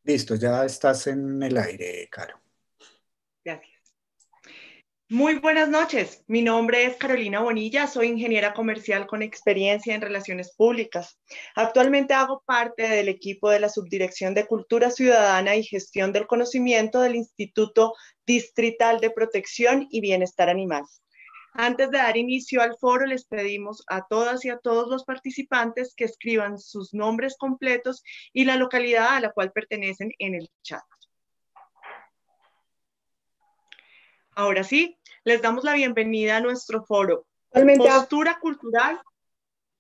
Listo, ya estás en el aire, Caro. Gracias. Muy buenas noches. Mi nombre es Carolina Bonilla, soy ingeniera comercial con experiencia en relaciones públicas. Actualmente hago parte del equipo de la Subdirección de Cultura Ciudadana y Gestión del Conocimiento del Instituto Distrital de Protección y Bienestar Animal. Antes de dar inicio al foro, les pedimos a todas y a todos los participantes que escriban sus nombres completos y la localidad a la cual pertenecen en el chat. Ahora sí, les damos la bienvenida a nuestro foro. Postura cultural,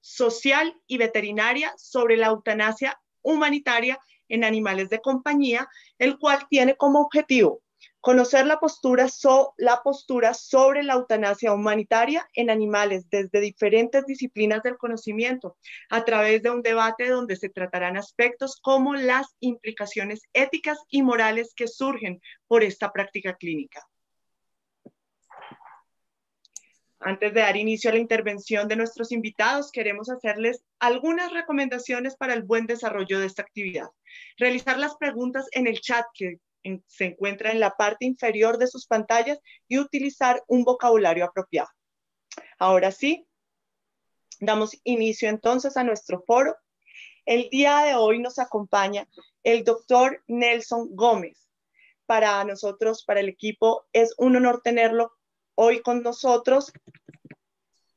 social y veterinaria sobre la eutanasia humanitaria en animales de compañía, el cual tiene como objetivo conocer la postura sobre la eutanasia humanitaria en animales desde diferentes disciplinas del conocimiento, a través de un debate donde se tratarán aspectos como las implicaciones éticas y morales que surgen por esta práctica clínica. Antes de dar inicio a la intervención de nuestros invitados, queremos hacerles algunas recomendaciones para el buen desarrollo de esta actividad. Realizar las preguntas en el chat que se encuentra en la parte inferior de sus pantallas y utilizar un vocabulario apropiado. Ahora sí, damos inicio entonces a nuestro foro. El día de hoy nos acompaña el doctor Nelson Gómez. Para nosotros, para el equipo, es un honor tenerlo hoy con nosotros.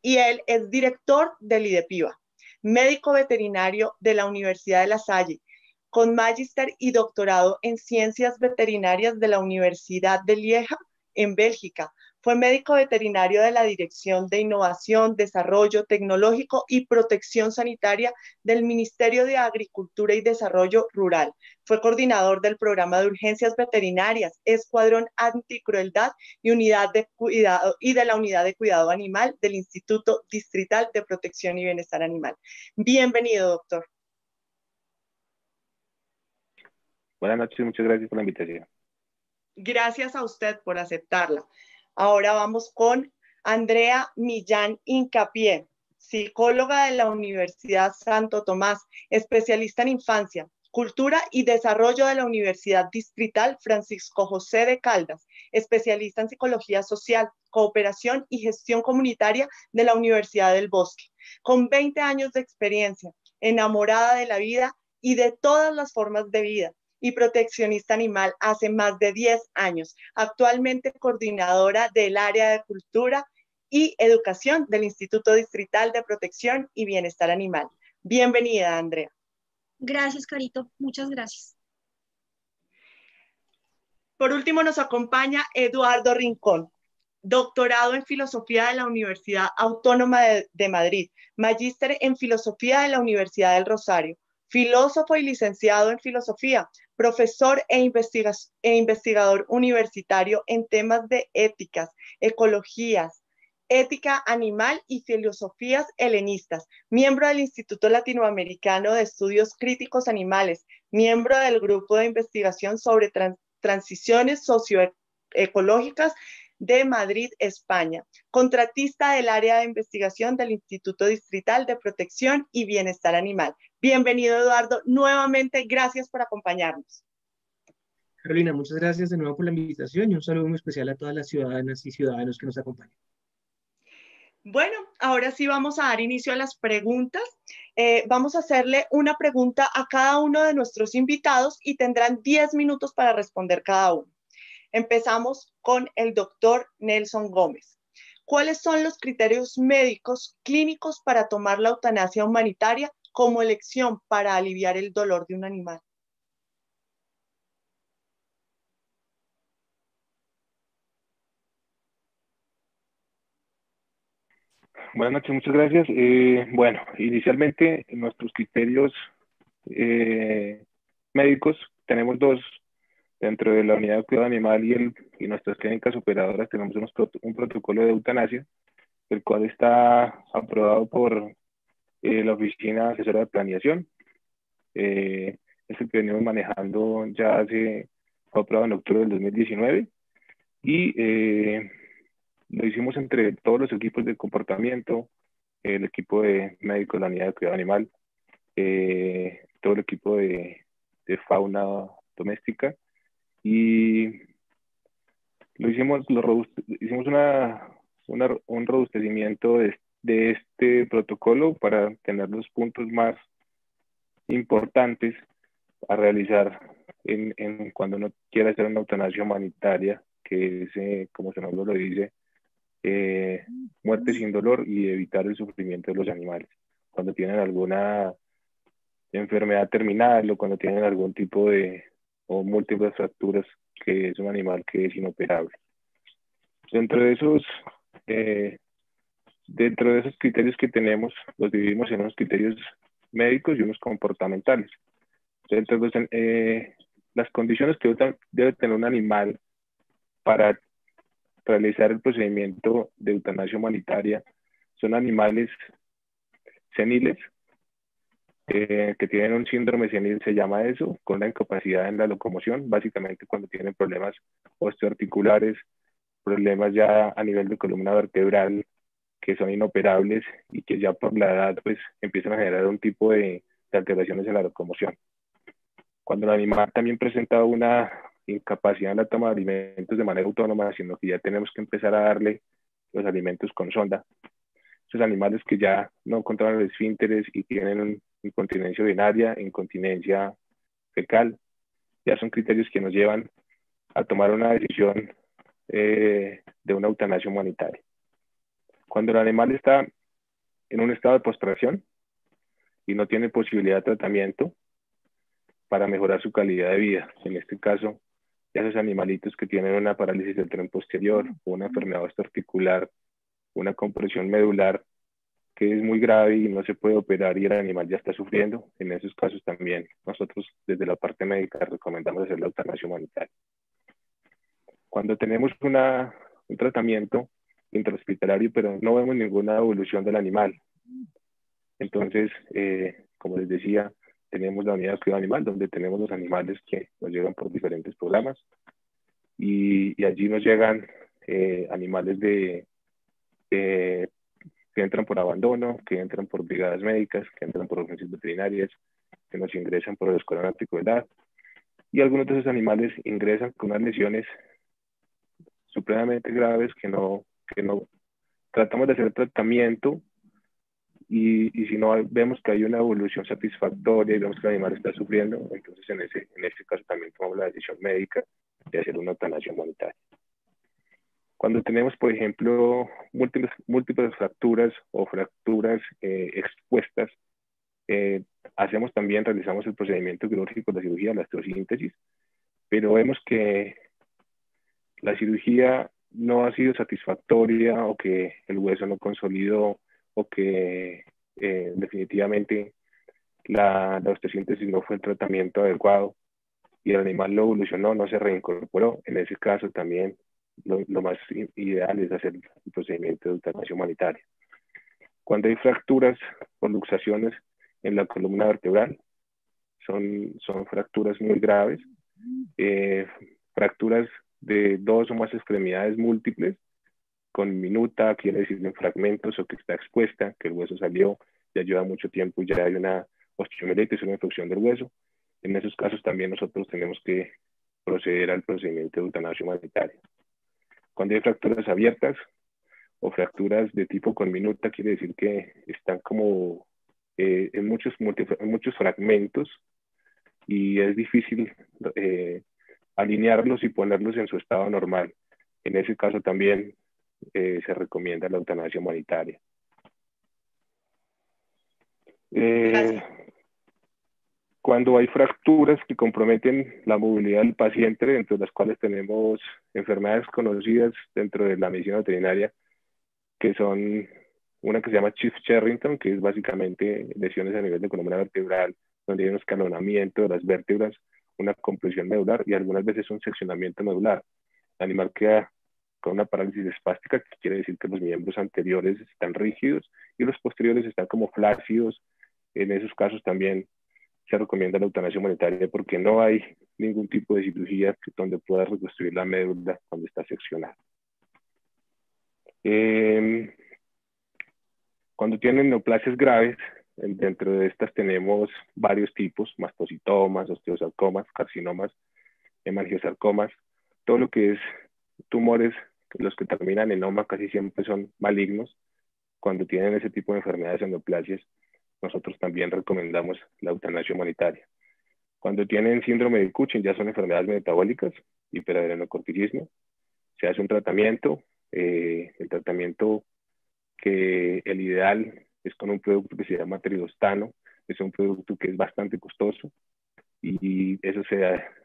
Y él es director del IDEPIBA, médico veterinario de la Universidad de La Salle, con magíster y doctorado en ciencias veterinarias de la Universidad de Lieja, en Bélgica. Fue médico veterinario de la Dirección de Innovación, Desarrollo Tecnológico y Protección Sanitaria del Ministerio de Agricultura y Desarrollo Rural. Fue coordinador del programa de urgencias veterinarias, Escuadrón Anticrueldad y Unidad de Cuidado y de la Unidad de Cuidado Animal del Instituto Distrital de Protección y Bienestar Animal. Bienvenido, doctor. Buenas noches, muchas gracias por la invitación. Gracias a usted por aceptarla. Ahora vamos con Andrea Millán Incapié, psicóloga de la Universidad Santo Tomás, especialista en infancia, cultura y desarrollo de la Universidad Distrital Francisco José de Caldas, especialista en psicología social, cooperación y gestión comunitaria de la Universidad del Bosque, con 20 años de experiencia, enamorada de la vida y de todas las formas de vida, y proteccionista animal hace más de 10 años, actualmente coordinadora del área de cultura y educación del Instituto Distrital de Protección y Bienestar Animal. Bienvenida, Andrea. Gracias, Carito. Muchas gracias. Por último, nos acompaña Eduardo Rincón, doctorado en Filosofía de la Universidad Autónoma de Madrid, magíster en Filosofía de la Universidad del Rosario, filósofo y licenciado en Filosofía, profesor e investigador universitario en temas de éticas, ecologías, ética animal y filosofías helenistas, miembro del Instituto Latinoamericano de Estudios Críticos Animales, miembro del Grupo de Investigación sobre Transiciones Socioecológicas de Madrid, España, contratista del área de investigación del Instituto Distrital de Protección y Bienestar Animal. Bienvenido, Eduardo. Nuevamente, gracias por acompañarnos. Carolina, muchas gracias de nuevo por la invitación y un saludo muy especial a todas las ciudadanas y ciudadanos que nos acompañan. Bueno, ahora sí vamos a dar inicio a las preguntas. Vamos a hacerle una pregunta a cada uno de nuestros invitados y tendrán 10 minutos para responder cada uno. Empezamos con el doctor Nelson Gómez. ¿Cuáles son los criterios médicos clínicos para tomar la eutanasia humanitaria como elección para aliviar el dolor de un animal? Buenas noches, muchas gracias. Bueno, inicialmente nuestros criterios médicos, tenemos dos dentro de la unidad de cuidado animal y nuestras clínicas operadoras. Tenemos un protocolo de eutanasia, el cual está aprobado por la Oficina Asesora de Planeación. Es el que venimos manejando fue aprobado en octubre del 2019 y lo hicimos entre todos los equipos de comportamiento, el equipo de médicos de la unidad de cuidado animal, todo el equipo de fauna doméstica, y hicimos un robustecimiento de este protocolo para tener los puntos más importantes a realizar cuando uno quiere hacer una eutanasia humanitaria, que es, como su nombre lo dice, muerte sin dolor y evitar el sufrimiento de los animales. Cuando tienen alguna enfermedad terminal o cuando tienen algún tipo o múltiples fracturas, que es un animal que es inoperable. Dentro de esos criterios que tenemos, los dividimos en unos criterios médicos y unos comportamentales. Dentro de las condiciones que debe tener un animal para realizar el procedimiento de eutanasia humanitaria son animales seniles, que tienen un síndrome senil, se llama eso, con la incapacidad en la locomoción, básicamente cuando tienen problemas osteoarticulares, problemas ya a nivel de columna vertebral, que son inoperables y que ya por la edad pues empiezan a generar un tipo de alteraciones en la locomoción. Cuando el animal también presenta una incapacidad en la toma de alimentos de manera autónoma, sino que ya tenemos que empezar a darle los alimentos con sonda. Esos animales que ya no controlan los esfínteres y tienen incontinencia urinaria, incontinencia fecal, ya son criterios que nos llevan a tomar una decisión de una eutanasia humanitaria. Cuando el animal está en un estado de postración y no tiene posibilidad de tratamiento para mejorar su calidad de vida, en este caso, ya esos animalitos que tienen una parálisis del tren posterior, una enfermedad osteoarticular, una compresión medular, que es muy grave y no se puede operar y el animal ya está sufriendo, en esos casos también nosotros desde la parte médica recomendamos hacer la eutanasia humanitaria. Cuando tenemos un tratamiento intrahospitalario, pero no vemos ninguna evolución del animal, entonces, como les decía, tenemos la unidad de cuidado animal, donde tenemos los animales que nos llegan por diferentes programas, y allí nos llegan animales que entran por abandono, que entran por brigadas médicas, que entran por urgencias veterinarias, que nos ingresan por el escuadrón antigüedad, y algunos de esos animales ingresan con unas lesiones supremamente graves que no tratamos de hacer tratamiento, y si no vemos que hay una evolución satisfactoria y vemos que el animal está sufriendo, entonces en este caso también tomamos la decisión médica de hacer una eutanasia humanitaria. Cuando tenemos, por ejemplo, múltiples fracturas o fracturas expuestas, realizamos el procedimiento quirúrgico de la cirugía, la osteosíntesis, pero vemos que la cirugía no ha sido satisfactoria, o que el hueso no consolidó, o que definitivamente la osteosíntesis no fue el tratamiento adecuado y el animal no evolucionó, no se reincorporó. En ese caso también lo más ideal es hacer el procedimiento de eutanasia humanitaria. Cuando hay fracturas o luxaciones en la columna vertebral, son fracturas muy graves, fracturas de 2 o más extremidades múltiples, con minuta, quiere decir en fragmentos, o que está expuesta, que el hueso salió, ya lleva mucho tiempo y ya hay una osteomielitis, una infección del hueso. En esos casos también nosotros tenemos que proceder al procedimiento de eutanasia humanitaria. Cuando hay fracturas abiertas o fracturas de tipo con minuta, quiere decir que están como en muchos fragmentos y es difícil alinearlos y ponerlos en su estado normal. En ese caso también se recomienda la eutanasia humanitaria. Cuando hay fracturas que comprometen la movilidad del paciente, dentro de las cuales tenemos enfermedades conocidas dentro de la medicina veterinaria, que son una que se llama Chief-Charrington, que es básicamente lesiones a nivel de columna vertebral, donde hay un escalonamiento de las vértebras, una compresión medular y algunas veces un seccionamiento medular. El animal queda con una parálisis espástica, que quiere decir que los miembros anteriores están rígidos y los posteriores están como flácidos. En esos casos también se recomienda la eutanasia humanitaria porque no hay ningún tipo de cirugía donde pueda reconstruir la médula cuando está seccionada. Cuando tienen neoplasias graves, dentro de estas tenemos varios tipos: mastocitomas, osteosarcomas, carcinomas hemangiosarcomas, todo lo que es tumores, los que terminan en oma casi siempre son malignos. Cuando tienen ese tipo de enfermedades, neoplasias, nosotros también recomendamos la eutanasia humanitaria. Cuando tienen síndrome de Cushing, ya son enfermedades metabólicas, hiperadrenocorticismo, se hace un tratamiento, el tratamiento que el ideal es con un producto que se llama tridostano, es un producto que es bastante costoso y eso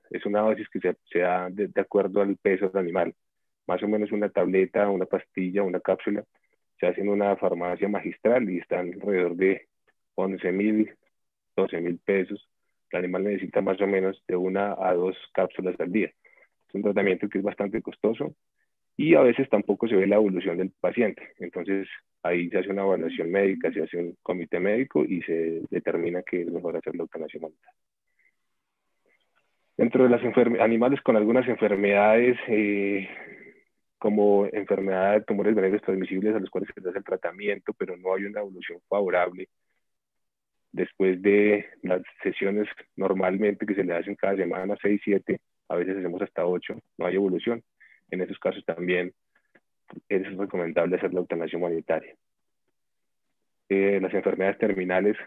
es una dosis que se da de acuerdo al peso del animal. Más o menos una tableta, una pastilla, una cápsula, se hace en una farmacia magistral y están alrededor de 11.000, 12.000 pesos. El animal necesita más o menos de 1 a 2 cápsulas al día. Es un tratamiento que es bastante costoso y a veces tampoco se ve la evolución del paciente. Entonces ahí se hace una evaluación médica, se hace un comité médico y se determina que es mejor hacer la eutanasia humanitaria. Dentro de los animales con algunas enfermedades, como enfermedad de tumores venéreos transmisibles a los cuales se hace el tratamiento, pero no hay una evolución favorable, después de las sesiones normalmente que se le hacen cada semana, 6, 7, a veces hacemos hasta 8, no hay evolución. En esos casos también es recomendable hacer la eutanasia humanitaria. Las enfermedades terminales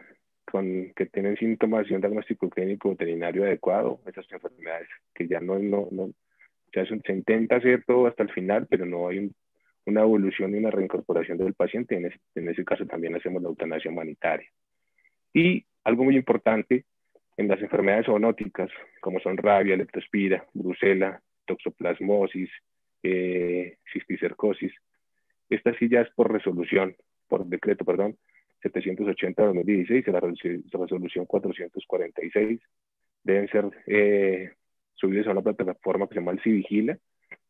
que tienen síntomas y un diagnóstico clínico veterinario adecuado, esas enfermedades que ya se intenta hacer todo hasta el final, pero no hay una evolución y una reincorporación del paciente, en ese caso también hacemos la eutanasia humanitaria. Y algo muy importante, en las enfermedades zoonóticas, como son rabia, leptospira, brucela, toxoplasmosis, cisticercosis, estas sí ya es por decreto, 780 de 2016 y la resolución 446, deben ser subidos a una plataforma que se llama el CIVIGILA,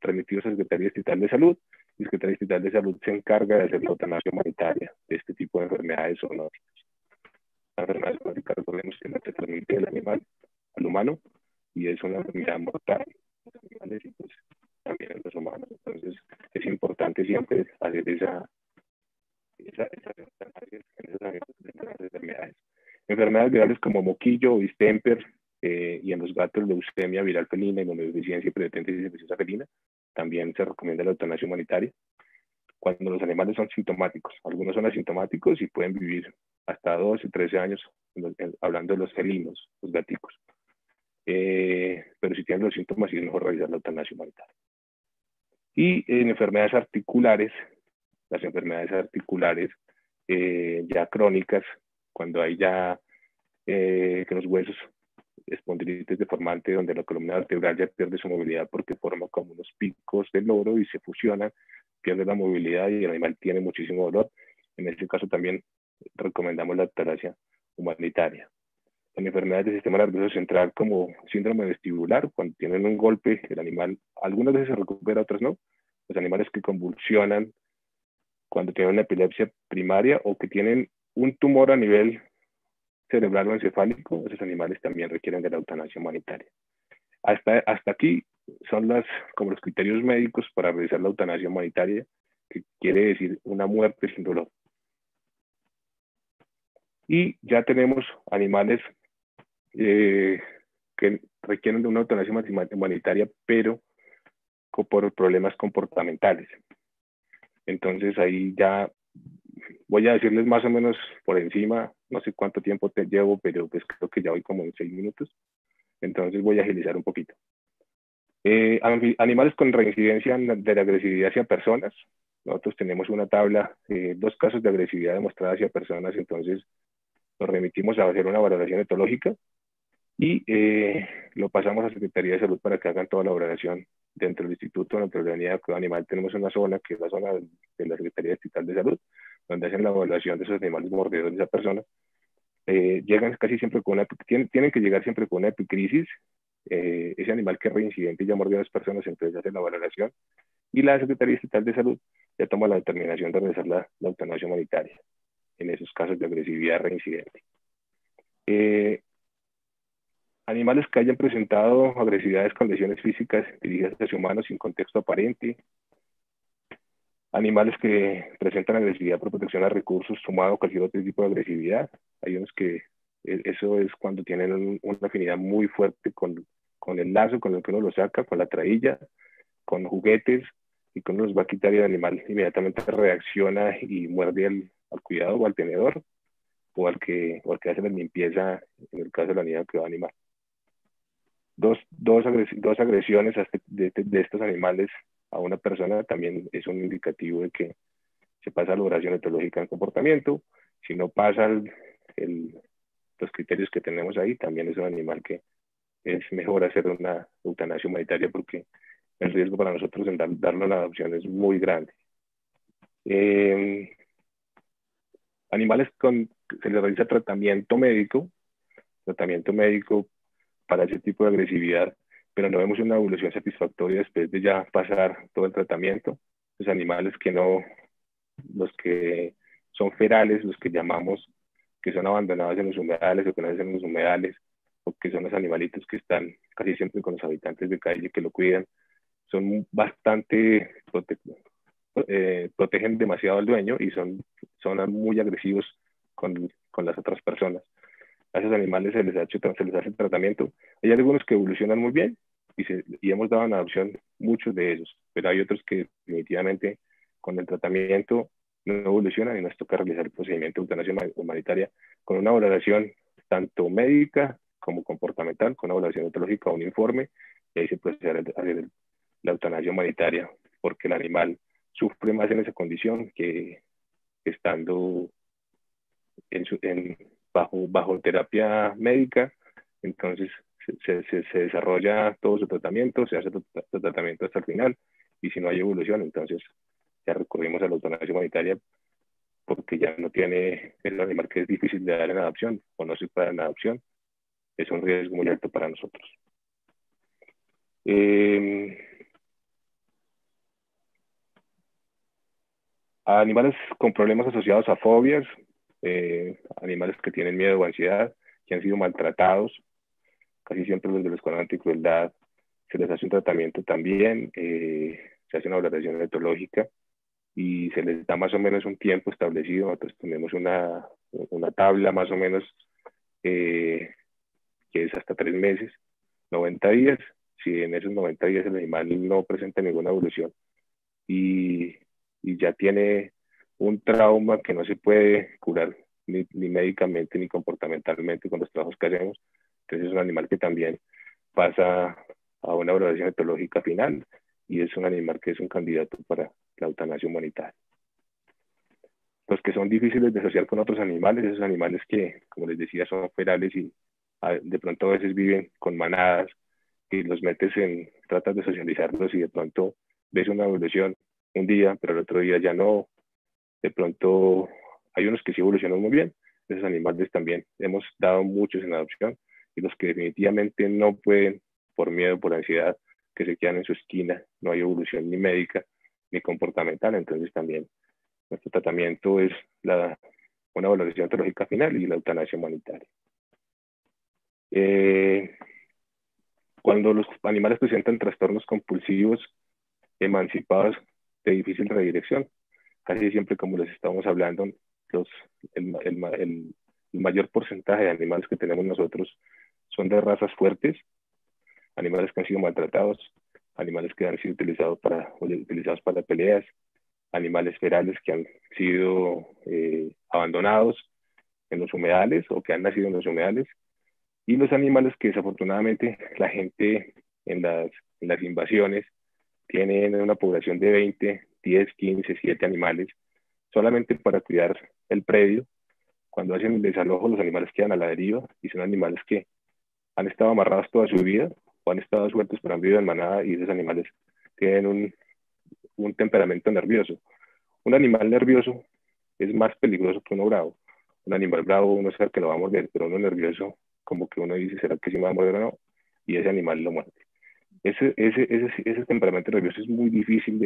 remitidos a la Secretaría Distrital de Salud, y la Secretaría Distrital de Salud se encarga de hacer la eutanasia humanitaria de este tipo de enfermedades zoonóticas. La enfermedad zoonótica, recordemos que no se transmite del animal al humano, y es una enfermedad mortal en los animales y pues también en los humanos. Entonces es importante siempre hacer esas enfermedades. Enfermedades virales como moquillo o distemper, y en los gatos leucemia viral felina, inmunodeficiencia y pretendentes y infecciosa felina, también se recomienda la eutanasia humanitaria. Cuando los animales son sintomáticos, algunos son asintomáticos y pueden vivir hasta 12, 13 años, hablando de los felinos, los gaticos. Pero si tienen los síntomas, sí es mejor realizar la eutanasia humanitaria. Y en enfermedades articulares, las enfermedades articulares ya crónicas, cuando hay ya que los huesos, espondilitis deformante, donde la columna vertebral ya pierde su movilidad porque forma como unos picos de loro y se fusionan, pierde la movilidad y el animal tiene muchísimo dolor. En este caso también recomendamos la eutanasia humanitaria. En enfermedades del sistema nervioso central como síndrome vestibular, cuando tienen un golpe, el animal algunas veces se recupera, otras no. Los animales que convulsionan cuando tienen una epilepsia primaria o que tienen un tumor a nivel cerebral o encefálico, esos animales también requieren de la eutanasia humanitaria. Hasta aquí son como los criterios médicos para realizar la eutanasia humanitaria, que quiere decir una muerte sin dolor. Y ya tenemos animales que requieren de una eutanasia humanitaria, pero por problemas comportamentales. Entonces ahí ya voy a decirles más o menos por encima, no sé cuánto tiempo te llevo, pero pues creo que ya voy como en 6 minutos. Entonces voy a agilizar un poquito. Animales con reincidencia de la agresividad hacia personas. Nosotros tenemos una tabla, 2 casos de agresividad demostrada hacia personas, entonces nos remitimos a hacer una valoración etológica y lo pasamos a Secretaría de Salud para que hagan toda la valoración dentro del Instituto de Naturalidad de Cuidado Animal. Tenemos una zona que es la zona de la Secretaría Distrital de Salud, donde hacen la evaluación de esos animales mordedores de esa persona. Llegan casi siempre con tienen que llegar siempre con una epicrisis. Ese animal que es reincidente y ya mordió a las personas, entonces hace la valoración y la Secretaría Distrital de Salud ya toma la determinación de realizar la eutanasia humanitaria en esos casos de agresividad reincidente. Animales que hayan presentado agresividades con lesiones físicas dirigidas hacia humanos sin contexto aparente. Animales que presentan agresividad por protección a recursos sumado a cualquier otro tipo de agresividad. Hay unos que eso es cuando tienen una afinidad muy fuerte con con el lazo con el que uno lo saca, con la trailla, con juguetes, y cuando los va a quitar y el animal inmediatamente reacciona y muerde al cuidado o al tenedor o al que hace la limpieza en el caso de la niña que va a animar. Dos agresiones de estos animales a una persona también es un indicativo de que se pasa la valoración etológica en comportamiento. Si no pasa los criterios que tenemos ahí, también es un animal que es mejor hacer una eutanasia humanitaria porque el riesgo para nosotros en darle la adopción es muy grande. Animales se les realiza tratamiento médico para ese tipo de agresividad, pero no vemos una evolución satisfactoria después de ya pasar todo el tratamiento. Los animales los que son ferales, los que llamamos, que son abandonados en los humedales o que nacen en los humedales, o que son los animalitos que están casi siempre con los habitantes de calle que lo cuidan, son bastante, protegen demasiado al dueño y son muy agresivos con las otras personas. A esos animales se les hace el tratamiento. Hay algunos que evolucionan muy bien y hemos dado en adopción muchos de ellos, pero hay otros que definitivamente con el tratamiento no evolucionan y nos toca realizar el procedimiento de eutanasia humanitaria con una valoración tanto médica como comportamental, con una valoración etológica o un informe, y ahí se procede a hacer la eutanasia humanitaria, porque el animal sufre más en esa condición que estando bajo terapia médica. Entonces se desarrolla todo su tratamiento, se hace su tratamiento hasta el final, y si no hay evolución, entonces ya recurrimos a la eutanasia humanitaria porque ya no tiene el animal que es difícil de dar en adopción o no se puede dar en adopción, es un riesgo muy alto para nosotros. A animales con problemas asociados a fobias, animales que tienen miedo o ansiedad, que han sido maltratados, casi siempre los de la Escuela Anticrueldad se les hace un tratamiento también, se hace una valoración etológica y se les da más o menos un tiempo establecido. Nosotros tenemos una tabla más o menos que es hasta 3 meses, 90 días. Si en esos 90 días el animal no presenta ninguna evolución y ya tiene un trauma que no se puede curar ni médicamente ni comportamentalmente con los trabajos que hacemos, entonces es un animal que también pasa a una valoración etológica final y es un animal que es un candidato para la eutanasia humanitaria. Los que son difíciles de asociar con otros animales, esos animales que, como les decía, son ferales y de pronto a veces viven con manadas y los metes tratas de socializarlos y de pronto ves una evolución un día, pero el otro día ya no. De pronto hay unos que sí evolucionan muy bien, esos animales también hemos dado muchos en adopción, y los que definitivamente no pueden, por miedo, por ansiedad, que se quedan en su esquina, no hay evolución ni médica ni comportamental, entonces también nuestro tratamiento es una valoración etológica final y la eutanasia humanitaria. Cuando los animales presentan trastornos compulsivos emancipados de difícil redirección, casi siempre, como les estábamos hablando, el mayor porcentaje de animales que tenemos nosotros son de razas fuertes, animales que han sido maltratados, animales que han sido utilizados para peleas, animales ferales que han sido abandonados en los humedales o que han nacido en los humedales, y los animales que desafortunadamente la gente en las invasiones tienen una población de 20, 10, 15, 7 animales solamente para cuidar el predio. Cuando hacen el desalojo, los animales quedan a la deriva y son animales que han estado amarrados toda su vida o han estado sueltos pero han vivido en manada, y esos animales tienen un temperamento nervioso. Un animal nervioso es más peligroso que uno bravo. Un animal bravo uno sabe que lo va a morder, pero uno nervioso como que uno dice, ¿será que sí me va a morder o no? Y ese animal lo muerde. Ese temperamento nervioso es muy difícil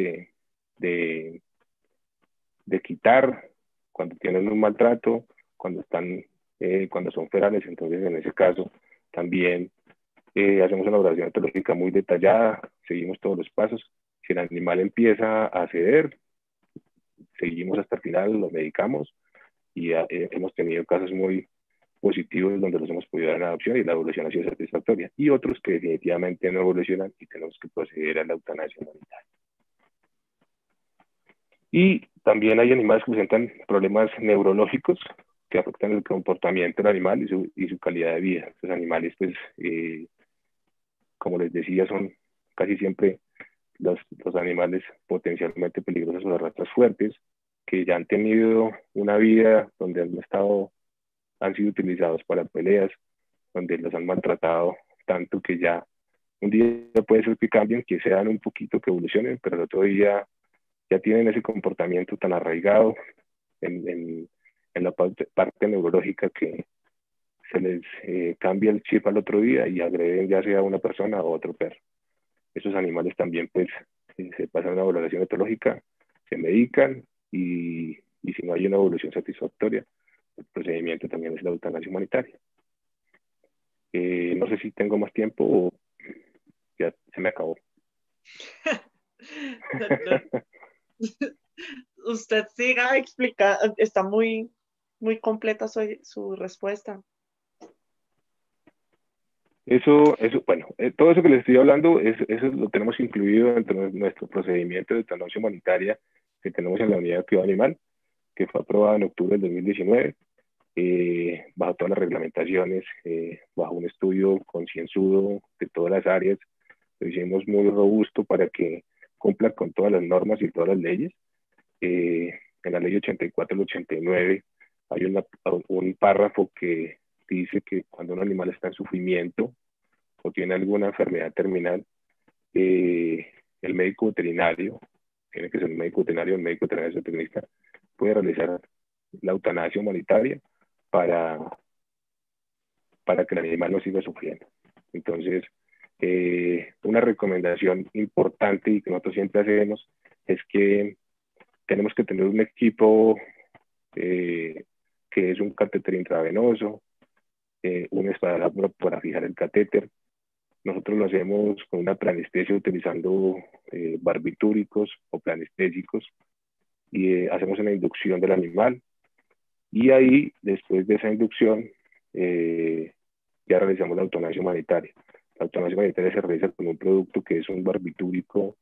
de quitar cuando tienen un maltrato, cuando son ferales. Entonces en ese caso también hacemos una valoración etológica muy detallada, seguimos todos los pasos. Si el animal empieza a ceder, seguimos hasta el final, lo medicamos, y hemos tenido casos muy, positivos donde los hemos podido dar en adopción y la evolución ha sido satisfactoria, y otros que definitivamente no evolucionan y tenemos que proceder a la eutanasia humanitaria. Y también hay animales que presentan problemas neurológicos que afectan el comportamiento del animal y su calidad de vida. Estos animales, pues, como les decía, son casi siempre los animales potencialmente peligrosos o de razas fuertes, que ya han tenido una vida donde han sido utilizados para peleas, donde los han maltratado tanto que ya un día puede ser que cambien, que sean un poquito, que evolucionen, pero el otro día ya tienen ese comportamiento tan arraigado en la parte neurológica que se les cambia el chip al otro día y agreden ya sea a una persona o a otro perro. Esos animales también pues se pasan una valoración etológica, se medican y si no hay una evolución satisfactoria, el procedimiento también es la eutanasia humanitaria. No sé si tengo más tiempo o ya se me acabó. Usted siga explicando, está muy completa su respuesta. Bueno, todo eso que les estoy hablando, eso lo tenemos incluido dentro de nuestro procedimiento de eutanasia humanitaria que tenemos en la unidad de cuidado animal, que fue aprobado en octubre del 2019, bajo todas las reglamentaciones, bajo un estudio concienzudo de todas las áreas. Lo hicimos muy robusto para que cumpla con todas las normas y todas las leyes. En la ley 84 al 89 hay un párrafo que dice que cuando un animal está en sufrimiento o tiene alguna enfermedad terminal, el médico veterinario, tiene que ser un médico veterinario, un médico veterinario zootecnista, puede realizar la eutanasia humanitaria para que el animal no siga sufriendo. Entonces, una recomendación importante y que nosotros siempre hacemos es que tenemos que tener un equipo que es un catéter intravenoso, un esparadrapo para fijar el catéter. Nosotros lo hacemos con una planestesia utilizando barbitúricos o planestésicos y hacemos una inducción del animal. Y ahí, después de esa inducción, ya realizamos la eutanasia humanitaria. La eutanasia humanitaria se realiza con un producto que es un barbitúrico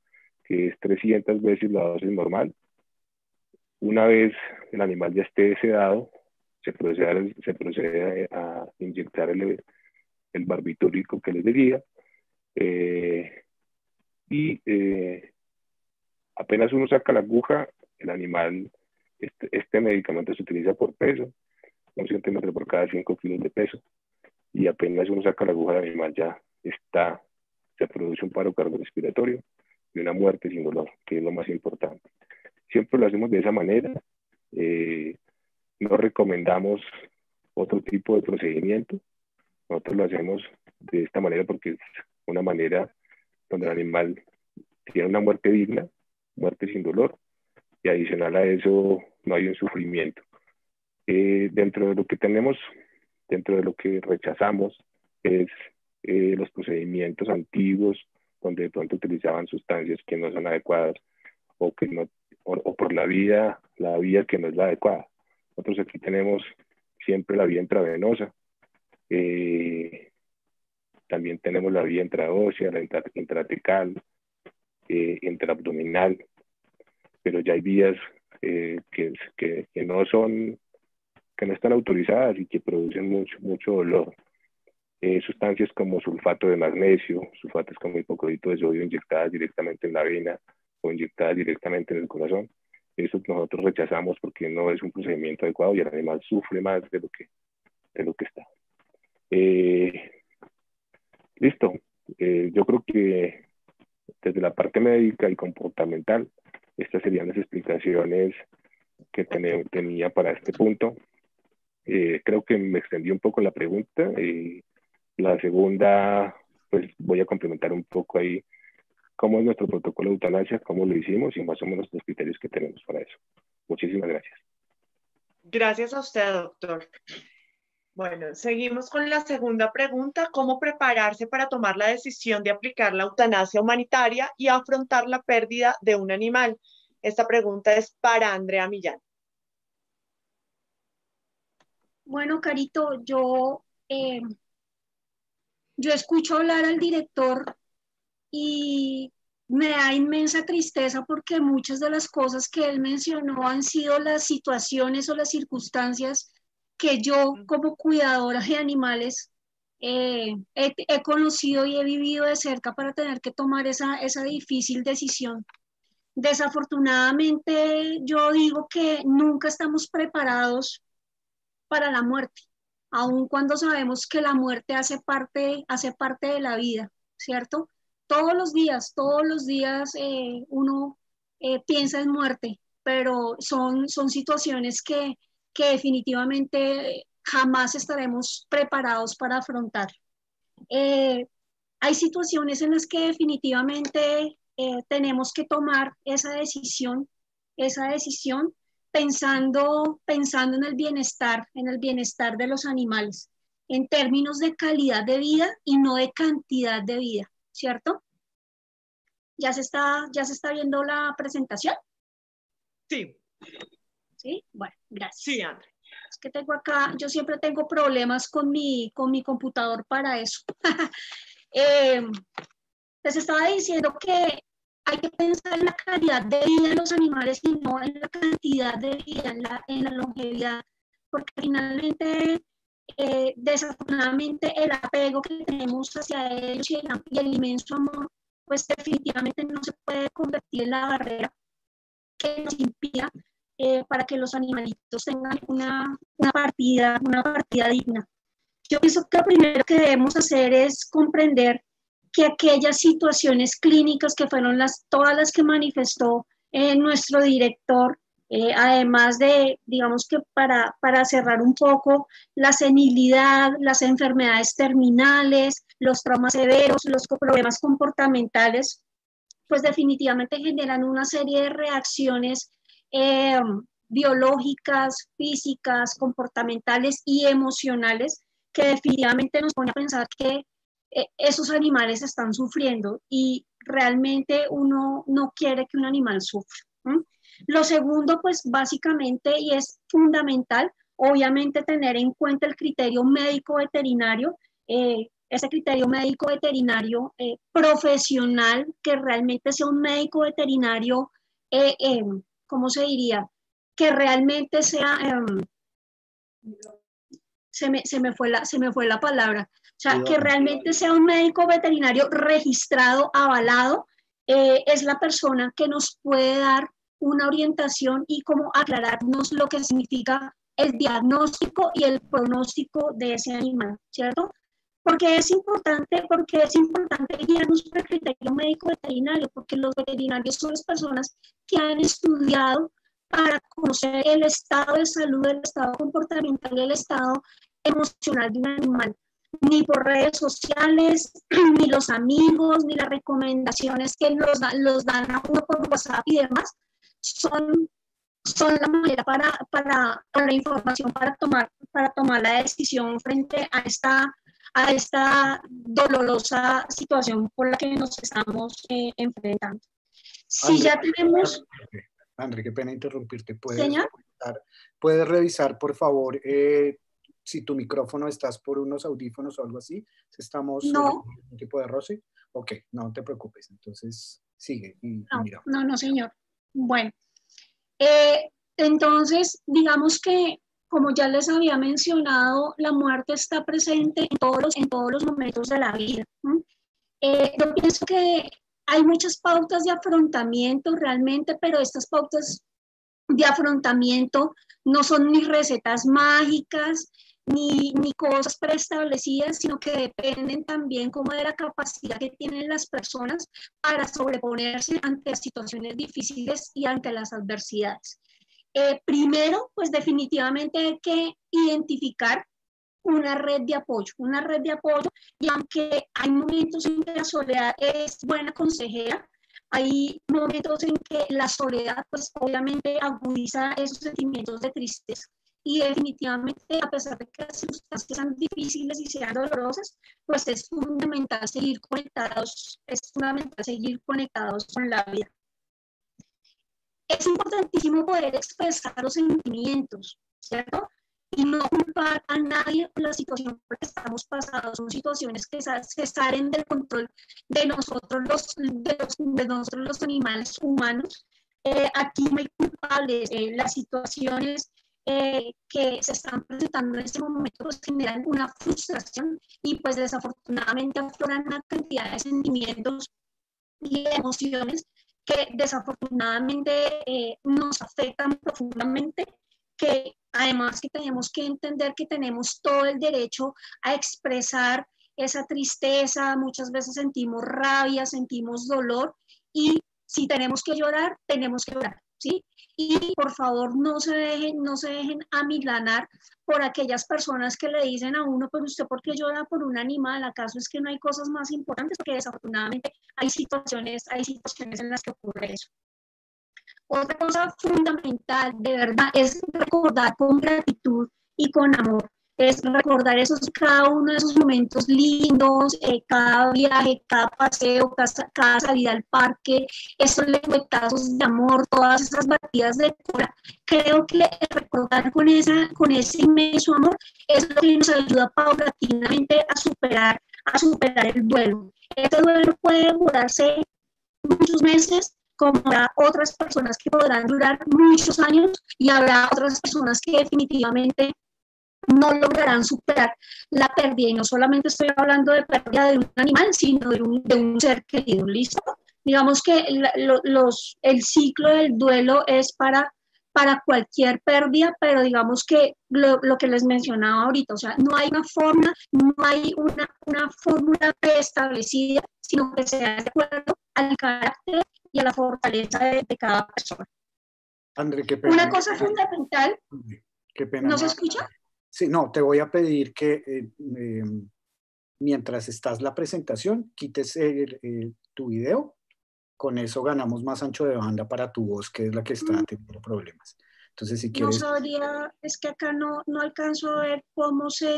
que es 300 veces la dosis normal. Una vez el animal ya esté sedado, se procede a inyectar el barbitúrico que les decía. Apenas uno saca la aguja, el animal, este medicamento se utiliza por peso, 1 centímetro por cada 5 kilos de peso. Y apenas uno saca la aguja, el animal ya se produce un paro cardiorrespiratorio y una muerte sin dolor, que es lo más importante. Siempre lo hacemos de esa manera. No recomendamos otro tipo de procedimiento. Nosotros lo hacemos de esta manera porque es una manera donde el animal tiene una muerte digna, muerte sin dolor, y adicional a eso no hay un sufrimiento. Dentro de lo que tenemos, dentro de lo que rechazamos es los procedimientos antiguos donde de pronto utilizaban sustancias que no son adecuadas o por la vía que no es la adecuada. Nosotros aquí tenemos siempre la vía intravenosa, también tenemos la vía intraósea, la intratecal, intraabdominal, pero ya hay vías que no están autorizadas y que producen mucho dolor. Sustancias como sulfato de magnesio, sulfatos como hipoclorito de sodio inyectadas directamente en la vena o inyectadas directamente en el corazón. Eso nosotros rechazamos porque no es un procedimiento adecuado y el animal sufre más de lo que está. Listo. Yo creo que desde la parte médica y comportamental, estas serían las explicaciones que tenía para este punto. Creo que me extendí un poco la pregunta. La segunda, pues voy a complementar un poco ahí cómo es nuestro protocolo de eutanasia, cómo lo hicimos y más o menos los criterios que tenemos para eso. Muchísimas gracias. Gracias a usted, doctor. Bueno, seguimos con la segunda pregunta. ¿Cómo prepararse para tomar la decisión de aplicar la eutanasia humanitaria y afrontar la pérdida de un animal? Esta pregunta es para Andrea Millán. Bueno, Carito, yo escucho hablar al director y me da inmensa tristeza porque muchas de las cosas que él mencionó han sido las situaciones o las circunstancias que yo como cuidadora de animales he conocido y he vivido de cerca para tener que tomar esa difícil decisión. Desafortunadamente, yo digo que nunca estamos preparados para la muerte, aun cuando sabemos que la muerte hace parte de la vida, ¿cierto? Todos los días uno piensa en muerte, pero son situaciones que definitivamente jamás estaremos preparados para afrontar. Eh, Hay situaciones en las que definitivamente tenemos que tomar esa decisión pensando en el bienestar de los animales, en términos de calidad de vida y no de cantidad de vida, ¿cierto? Ya se está viendo la presentación? Sí. Sí, bueno, gracias. Sí, André. Es que tengo acá, yo siempre tengo problemas con mi computador para eso. Les estaba diciendo que hay que pensar en la calidad de vida de los animales y no en la cantidad de vida, en la longevidad, porque finalmente, desafortunadamente, el apego que tenemos hacia ellos y el inmenso amor, pues definitivamente no se puede convertir en la barrera que nos impida para que los animalitos tengan una partida digna. Yo pienso que lo primero que debemos hacer es comprender que aquellas situaciones clínicas que fueron todas las que manifestó nuestro director, además de, digamos que para cerrar un poco, la senilidad, las enfermedades terminales, los traumas severos, los problemas comportamentales, pues definitivamente generan una serie de reacciones eh, biológicas, físicas, comportamentales y emocionales que definitivamente nos pone a pensar que esos animales están sufriendo y realmente uno no quiere que un animal sufra. Lo segundo, pues básicamente, y es fundamental, obviamente tener en cuenta el criterio médico veterinario, ese criterio médico veterinario profesional, que realmente sea un médico veterinario, ¿cómo se diría? Que realmente sea, se me fue la palabra, o sea, que realmente sea un médico veterinario registrado, avalado, es la persona que nos puede dar una orientación y como aclararnos lo que significa el diagnóstico y el pronóstico de ese animal, ¿cierto? Porque es importante guiarnos por el criterio médico veterinario, porque los veterinarios son las personas que han estudiado para conocer el estado de salud, el estado comportamental y el estado emocional de un animal. Ni por redes sociales, ni los amigos, ni las recomendaciones que los dan a uno por WhatsApp y demás, son la manera para la información para tomar la decisión frente a esta dolorosa situación por la que nos estamos enfrentando. Si André, ya tenemos... André, qué pena interrumpirte. Señor. ¿Puedes revisar, por favor, si tu micrófono estás por unos audífonos o algo así? ¿Estamos no. en un tipo de roce? Ok, no te preocupes. Entonces, sigue y mira. No, señor. Bueno, entonces, digamos que, como ya les había mencionado, la muerte está presente en todos los momentos de la vida. Yo pienso que hay muchas pautas de afrontamiento realmente, pero estas pautas de afrontamiento no son ni recetas mágicas, ni cosas preestablecidas, sino que dependen también como de la capacidad que tienen las personas para sobreponerse ante las situaciones difíciles y ante las adversidades. Primero, pues definitivamente hay que identificar una red de apoyo, y aunque hay momentos en que la soledad es buena consejera, hay momentos en que la soledad, pues obviamente agudiza esos sentimientos de tristeza. Y definitivamente, a pesar de que las circunstancias sean difíciles y sean dolorosas, pues es fundamental seguir conectados con la vida. Es importantísimo poder expresar los sentimientos, ¿cierto? y no culpar a nadie por la situación por la que estamos pasando. Son situaciones que salen del control de nosotros los animales humanos. Aquí no hay culpables. Las situaciones que se están presentando en este momento pues generan una frustración y pues desafortunadamente afloran una cantidad de sentimientos y emociones que desafortunadamente nos afectan profundamente, que además que tenemos que entender que tenemos todo el derecho a expresar esa tristeza, muchas veces sentimos rabia, sentimos dolor, y si tenemos que llorar, ¿sí? Y por favor no se dejen amilanar por aquellas personas que le dicen a uno, pues usted ¿por qué llora por un animal? ¿Acaso es que no hay cosas más importantes? Porque desafortunadamente hay situaciones en las que ocurre eso. Otra cosa fundamental, de verdad, es recordar con gratitud y con amor. Es recordar cada uno de esos momentos lindos, cada viaje, cada paseo, cada salida al parque, esos lengüetazos de amor, todas esas batidas de cola. Creo que recordar con ese inmenso amor es lo que nos ayuda paulatinamente a superar el duelo. Este duelo puede demorarse muchos meses, como habrá otras personas que podrán durar muchos años y habrá otras personas que definitivamente no lograrán superar la pérdida. Y no solamente estoy hablando de pérdida de un animal, sino de un ser querido. ¿Listo? Digamos que el ciclo del duelo es para cualquier pérdida, pero digamos que lo que les mencionaba ahorita, o sea, no hay una forma, no hay una fórmula preestablecida, sino que se da de acuerdo al carácter y a la fortaleza de cada persona. André, qué pena. Una cosa fundamental. Qué pena. ¿No se escucha? Sí, no, te voy a pedir que mientras estás la presentación, quites tu video. Con eso ganamos más ancho de banda para tu voz, que es la que está teniendo problemas. Entonces, si quieres... No sabría, es que acá no alcanzo a ver cómo se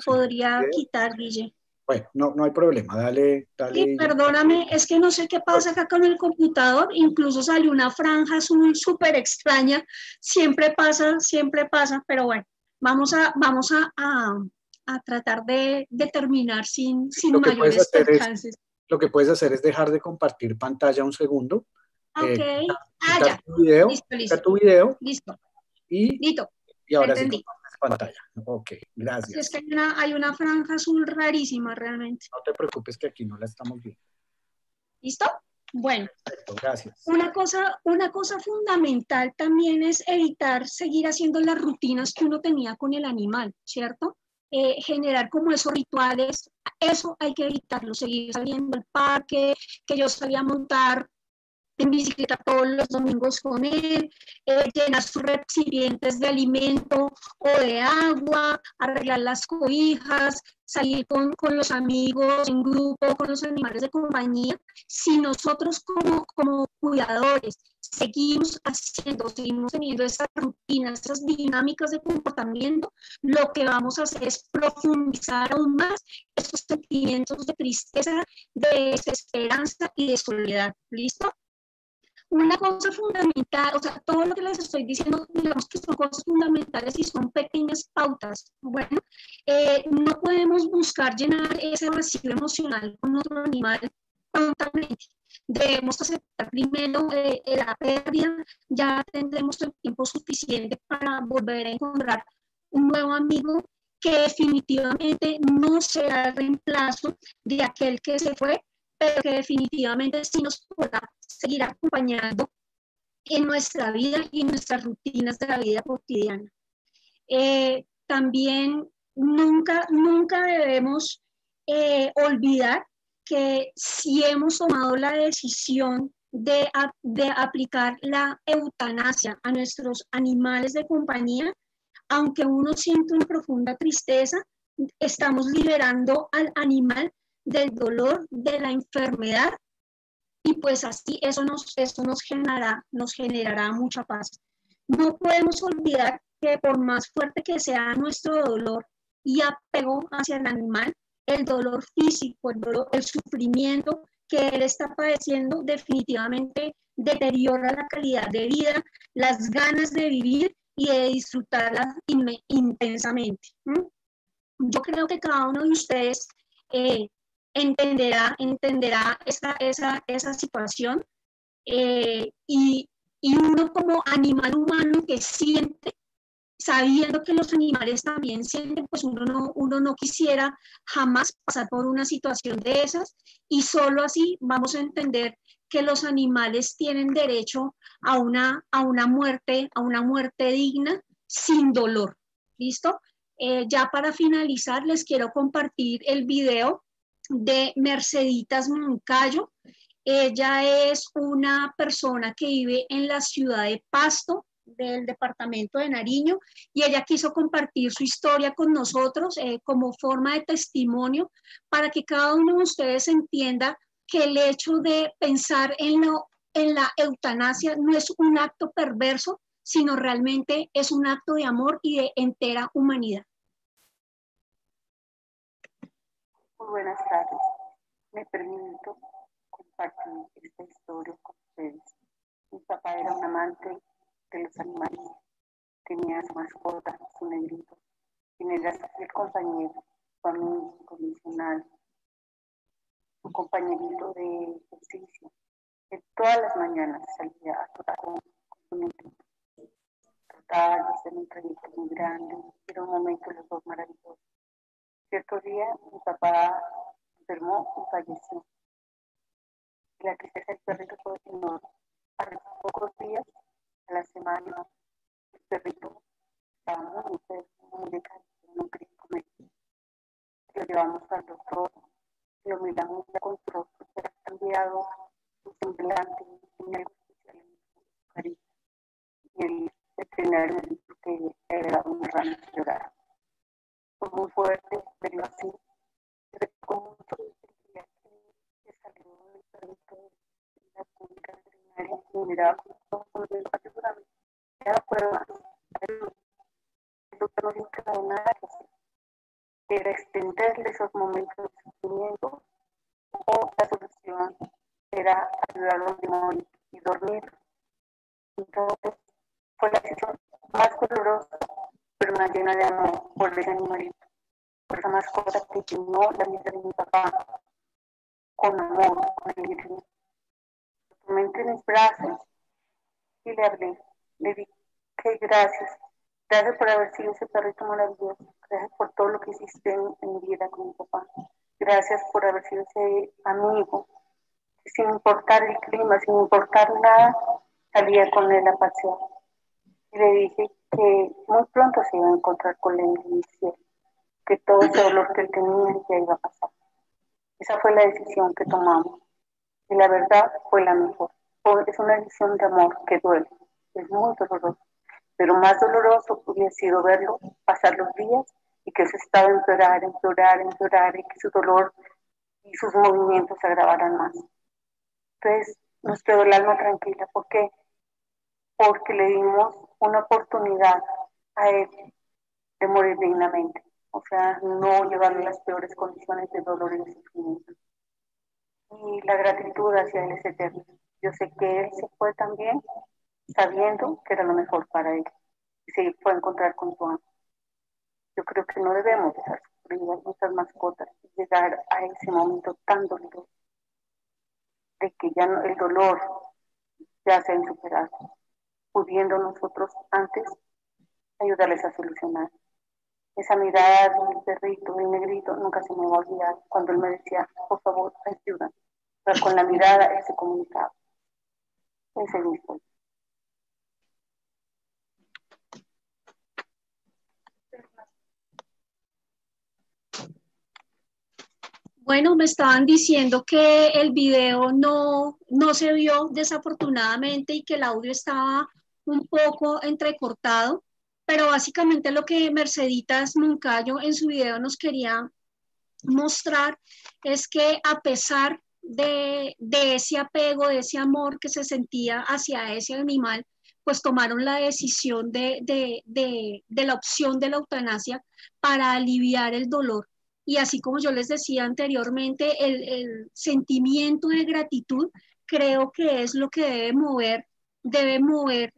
podría quitar, Guille. Bueno, no hay problema, dale. Sí, perdóname, es que no sé qué pasa acá con el computador, incluso salió una franja azul súper extraña, siempre pasa, pero bueno, vamos a tratar de terminar sin mayores percances. Lo que puedes hacer es dejar de compartir pantalla un segundo. Ok. Ya. Listo. Tu video. Listo. Y ahora sí compartes pantalla. Ok, gracias. Es que hay una franja azul rarísima realmente. No te preocupes que aquí no la estamos viendo. ¿Listo? Bueno. Perfecto, gracias. Una cosa fundamental también es evitar seguir haciendo las rutinas que uno tenía con el animal, ¿cierto? Generar como esos rituales, eso hay que evitarlo, seguir saliendo al parque, que yo salía a montar en bicicleta todos los domingos con él, llenar sus recipientes de alimento o de agua, arreglar las cobijas, salir con los amigos en grupo, con los animales de compañía. Si nosotros como cuidadores seguimos teniendo esas rutinas, esas dinámicas de comportamiento, lo que vamos a hacer es profundizar aún más esos sentimientos de tristeza, de desesperanza y de soledad. ¿Listo? Una cosa fundamental, o sea, todo lo que les estoy diciendo, digamos que son cosas fundamentales y son pequeñas pautas. Bueno, no podemos buscar llenar ese vacío emocional con otro animal prontamente. Debemos aceptar primero la pérdida, ya tendremos el tiempo suficiente para volver a encontrar un nuevo amigo que definitivamente no será el reemplazo de aquel que se fue, pero que definitivamente sí nos podrá seguir acompañando en nuestra vida y en nuestras rutinas de la vida cotidiana. También nunca debemos olvidar que si hemos tomado la decisión de aplicar la eutanasia a nuestros animales de compañía, aunque uno siente una profunda tristeza, estamos liberando al animal del dolor, de la enfermedad, y pues así eso nos generará mucha paz. No podemos olvidar que por más fuerte que sea nuestro dolor y apego hacia el animal, el dolor físico, el sufrimiento que él está padeciendo definitivamente deteriora la calidad de vida, las ganas de vivir y de disfrutarlas intensamente. Yo creo que cada uno de ustedes entenderá esa situación, y uno como animal humano que siente, sabiendo que los animales también sienten, pues uno no quisiera jamás pasar por una situación de esas, y solo así vamos a entender que los animales tienen derecho a una muerte digna, sin dolor. ¿Listo? Ya para finalizar, les quiero compartir el video de Merceditas Moncayo. Ella es una persona que vive en la ciudad de Pasto, del departamento de Nariño, y ella quiso compartir su historia con nosotros como forma de testimonio, para que cada uno de ustedes entienda que el hecho de pensar en la eutanasia no es un acto perverso, sino realmente es un acto de amor y de entera humanidad. Muy buenas tardes. Me permito compartir esta historia con ustedes. Mi papá era un amante de los animales. Tenía su mascota, su negrito, quien era el compañero, su amigo incondicional, su compañerito de ejercicio, que todas las mañanas salía a trotar con su negrito. Trotar, hacer un trayecto muy grande, era un momento los dos maravillosos. Cierto día mi papá enfermó y falleció. La tristeza del perrito fue enorme. A los pocos días, a la semana, el perrito estaba muy enfermo, muy decaído, no quería comer. Lo llevamos al doctor, lo miramos ya con su rostro, se ha cambiado su semblante, tenía algo especial en su carita. Y el veterinario me dijo que era una rana que lloraba. Fue muy fuerte verlo así. Con mucho día que salió el perrito de la clínica veterinaria y miraba con los ojos de seguramente ya no puedo más. El doctor no dijo que no había nada que hacer. Era extenderle esos momentos de sufrimiento, o la solución era ayudarlo a morir y dormir. Entonces fue la decisión más dolorosa, pero más llena de amor por ese animalito, por esa mascota que llenó la vida de mi papá con amor, con alegría. Lo tomé entre mis brazos y le hablé. Le dije que gracias por haber sido ese perrito maravilloso, gracias por todo lo que hiciste en mi vida con mi papá, gracias por haber sido ese amigo que sin importar el clima, sin importar nada, salía con él a pasear. Y le dije que muy pronto se iba a encontrar con él en el cielo, que todo ese dolor que él tenía ya iba a pasar. Esa fue la decisión que tomamos y la verdad fue la mejor. Es una decisión de amor que duele, es muy doloroso, pero más doloroso hubiera sido verlo pasar los días y que su estado empeorar y que su dolor y sus movimientos se agravaran más. Entonces nos quedó el alma tranquila. ¿Por qué? Porque le dimos una oportunidad a él de morir dignamente, o sea, no llevarle las peores condiciones de dolor y de sufrimiento. Y la gratitud hacia él es eterna. Yo sé que él se fue también sabiendo que era lo mejor para él y se fue a encontrar con su amo. Yo creo que no debemos dejar sufrir a nuestras mascotas y llegar a ese momento tan doloroso de que ya no, el dolor ya sea insuperable, pudiendo nosotros antes ayudarles a solucionar. Esa mirada del perrito, del negrito, nunca se me va a olvidar cuando él me decía, por favor, ayuda. Pero con la mirada él se comunicaba. Ese es mi historia. Bueno, me estaban diciendo que el video no se vio desafortunadamente y que el audio estaba un poco entrecortado, pero básicamente lo que Merceditas Moncayo en su video nos quería mostrar es que a pesar de ese apego, de ese amor que se sentía hacia ese animal, pues tomaron la decisión de la opción de la eutanasia para aliviar el dolor. Y así como yo les decía anteriormente, el sentimiento de gratitud creo que es lo que debe mover debe mover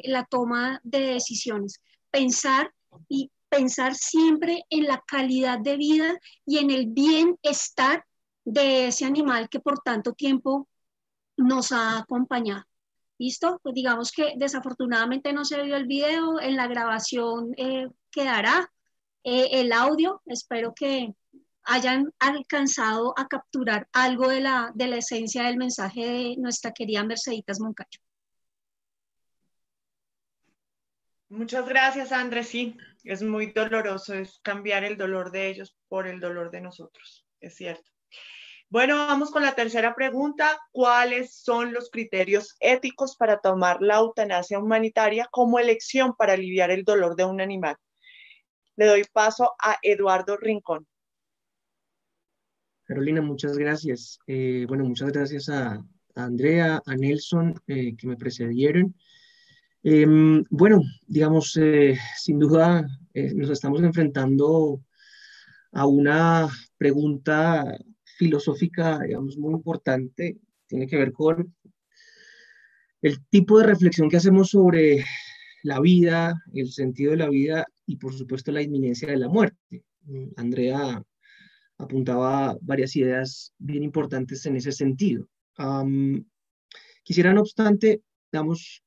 la toma de decisiones. Pensar siempre en la calidad de vida y en el bienestar de ese animal que por tanto tiempo nos ha acompañado. ¿Listo? Pues digamos que desafortunadamente no se vio el video, en la grabación quedará el audio. Espero que hayan alcanzado a capturar algo de la esencia del mensaje de nuestra querida Merceditas Moncayo. Muchas gracias, Andrés. Sí, es muy doloroso, es cambiar el dolor de ellos por el dolor de nosotros, es cierto. Bueno, vamos con la tercera pregunta. ¿Cuáles son los criterios éticos para tomar la eutanasia humanitaria como elección para aliviar el dolor de un animal? Le doy paso a Eduardo Rincón. Carolina, muchas gracias. Bueno, muchas gracias a Andrea, a Nelson, que me precedieron. Bueno, digamos, sin duda nos estamos enfrentando a una pregunta filosófica, digamos, muy importante. Tiene que ver con el tipo de reflexión que hacemos sobre la vida, el sentido de la vida y, por supuesto, la inminencia de la muerte. Andrea apuntaba varias ideas bien importantes en ese sentido. Quisiera, no obstante, digamos,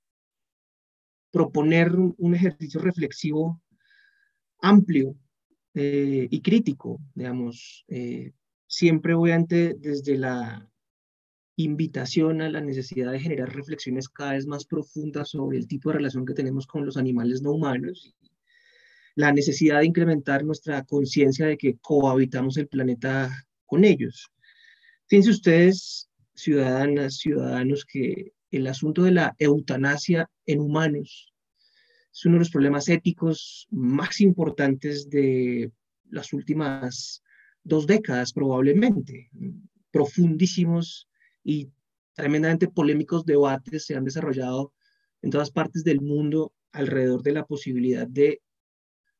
proponer un ejercicio reflexivo amplio y crítico, digamos. Siempre obviamente desde la invitación a la necesidad de generar reflexiones cada vez más profundas sobre el tipo de relación que tenemos con los animales no humanos, la necesidad de incrementar nuestra conciencia de que cohabitamos el planeta con ellos. Fíjense ustedes, ciudadanas, ciudadanos, que el asunto de la eutanasia en humanos es uno de los problemas éticos más importantes de las últimas 2 décadas, probablemente. Profundísimos y tremendamente polémicos debates se han desarrollado en todas partes del mundo alrededor de la posibilidad de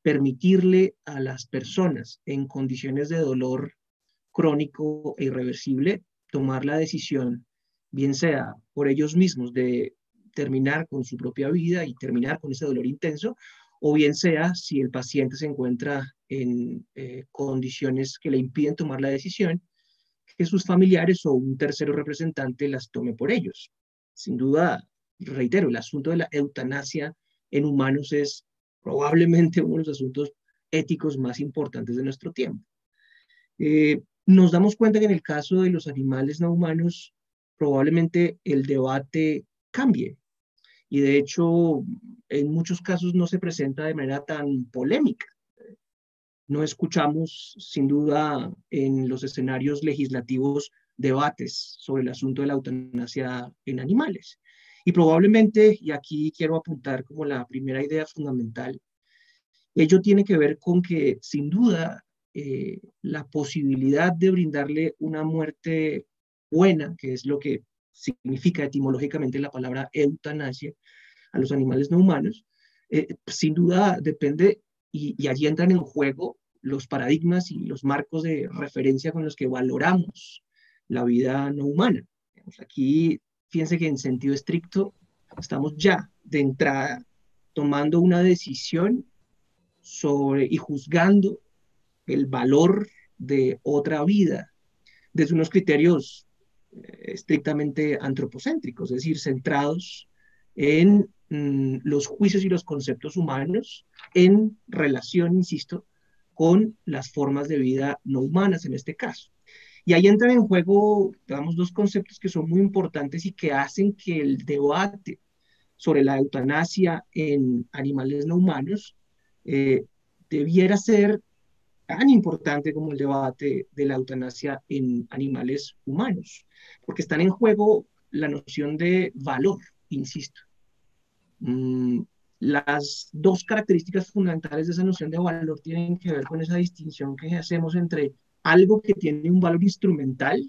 permitirle a las personas en condiciones de dolor crónico e irreversible tomar la decisión, bien sea por ellos mismos de terminar con su propia vida y terminar con ese dolor intenso, o bien sea si el paciente se encuentra en condiciones que le impiden tomar la decisión, que sus familiares o un tercero representante las tome por ellos. Sin duda, reitero, el asunto de la eutanasia en humanos es probablemente uno de los asuntos éticos más importantes de nuestro tiempo. Nos damos cuenta que en el caso de los animales no humanos, probablemente el debate cambie. Y de hecho, en muchos casos no se presenta de manera tan polémica. No escuchamos, sin duda, en los escenarios legislativos debates sobre el asunto de la eutanasia en animales. Y probablemente, y aquí quiero apuntar como la primera idea fundamental, ello tiene que ver con que, sin duda, la posibilidad de brindarle una muerte buena, que es lo que significa etimológicamente la palabra eutanasia, a los animales no humanos, sin duda depende, y allí entran en juego los paradigmas y los marcos de referencia con los que valoramos la vida no humana. Aquí, fíjense que en sentido estricto, estamos ya de entrada tomando una decisión sobre y juzgando el valor de otra vida desde unos criterios estrictamente antropocéntricos, es decir, centrados en los juicios y los conceptos humanos en relación, insisto, con las formas de vida no humanas en este caso. Y ahí entran en juego, digamos, 2 conceptos que son muy importantes y que hacen que el debate sobre la eutanasia en animales no humanos debiera ser tan importante como el debate de la eutanasia en animales humanos, porque están en juego la noción de valor, insisto. Las 2 características fundamentales de esa noción de valor tienen que ver con esa distinción que hacemos entre algo que tiene un valor instrumental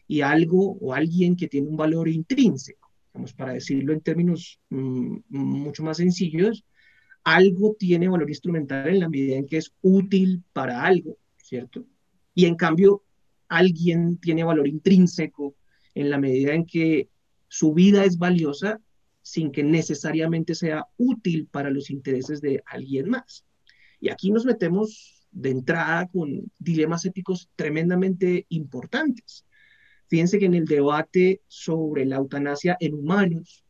y algo o alguien que tiene un valor intrínseco. Vamos, para decirlo en términos mucho más sencillos, algo tiene valor instrumental en la medida en que es útil para algo, ¿cierto? Y en cambio, alguien tiene valor intrínseco en la medida en que su vida es valiosa sin que necesariamente sea útil para los intereses de alguien más. Y aquí nos metemos de entrada con dilemas éticos tremendamente importantes. Fíjense que en el debate sobre la eutanasia en humanos,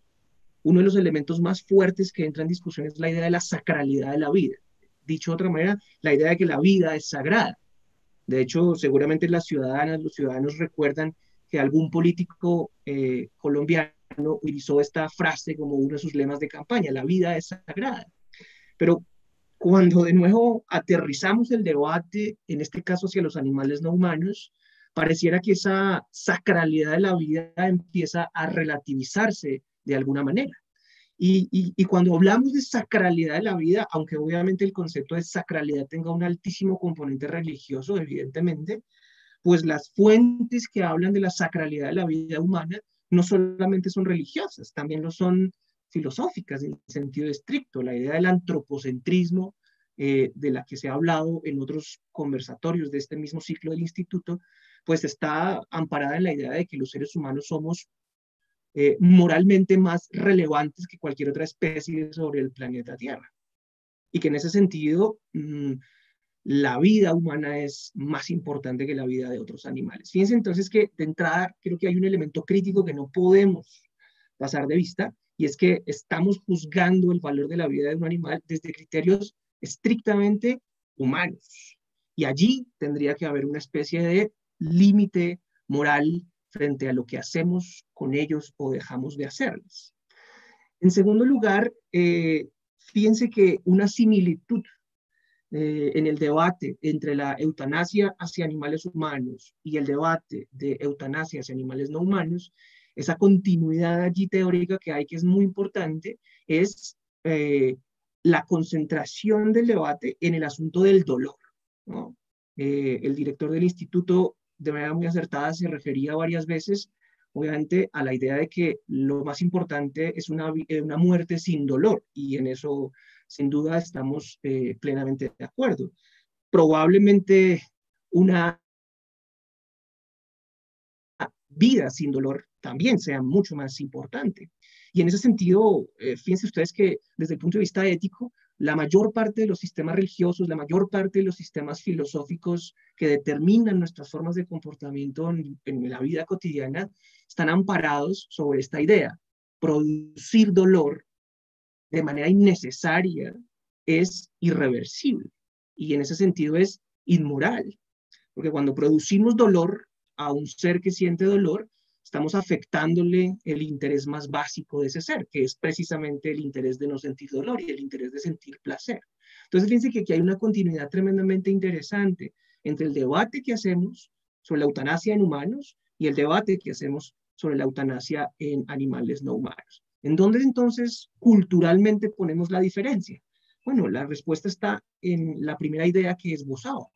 uno de los elementos más fuertes que entra en discusión es la idea de la sacralidad de la vida. Dicho de otra manera, la idea de que la vida es sagrada. De hecho, seguramente las ciudadanas, los ciudadanos recuerdan que algún político colombiano utilizó esta frase como uno de sus lemas de campaña: la vida es sagrada. Pero cuando de nuevo aterrizamos el debate, en este caso hacia los animales no humanos, pareciera que esa sacralidad de la vida empieza a relativizarse de alguna manera. Y cuando hablamos de sacralidad de la vida, aunque obviamente el concepto de sacralidad tenga un altísimo componente religioso, evidentemente, pues las fuentes que hablan de la sacralidad de la vida humana no solamente son religiosas, también lo son filosóficas en sentido estricto. La idea del antropocentrismo, de la que se ha hablado en otros conversatorios de este mismo ciclo del instituto, pues está amparada en la idea de que los seres humanos somos moralmente más relevantes que cualquier otra especie sobre el planeta Tierra. Y que en ese sentido, la vida humana es más importante que la vida de otros animales. Fíjense entonces que de entrada creo que hay un elemento crítico que no podemos pasar de vista, y es que estamos juzgando el valor de la vida de un animal desde criterios estrictamente humanos. Y allí tendría que haber una especie de límite moral frente a lo que hacemos con ellos o dejamos de hacerles. En segundo lugar, fíjense que una similitud en el debate entre la eutanasia hacia animales humanos y el debate de eutanasia hacia animales no humanos, esa continuidad allí teórica que hay, que es muy importante, es la concentración del debate en el asunto del dolor, ¿no? El director del instituto, de manera muy acertada, se refería varias veces, obviamente, a la idea de que lo más importante es una muerte sin dolor, y en eso, sin duda, estamos plenamente de acuerdo. Probablemente una vida sin dolor también sea mucho más importante. Y en ese sentido, fíjense ustedes que desde el punto de vista ético, la mayor parte de los sistemas religiosos, la mayor parte de los sistemas filosóficos que determinan nuestras formas de comportamiento en la vida cotidiana están amparados sobre esta idea. Producir dolor de manera innecesaria es irreversible, y en ese sentido es inmoral, porque cuando producimos dolor a un ser que siente dolor, estamos afectándole el interés más básico de ese ser, que es precisamente el interés de no sentir dolor y el interés de sentir placer. Entonces, fíjense que aquí hay una continuidad tremendamente interesante entre el debate que hacemos sobre la eutanasia en humanos y el debate que hacemos sobre la eutanasia en animales no humanos. ¿En dónde entonces culturalmente ponemos la diferencia? Bueno, la respuesta está en la primera idea que esbozaba,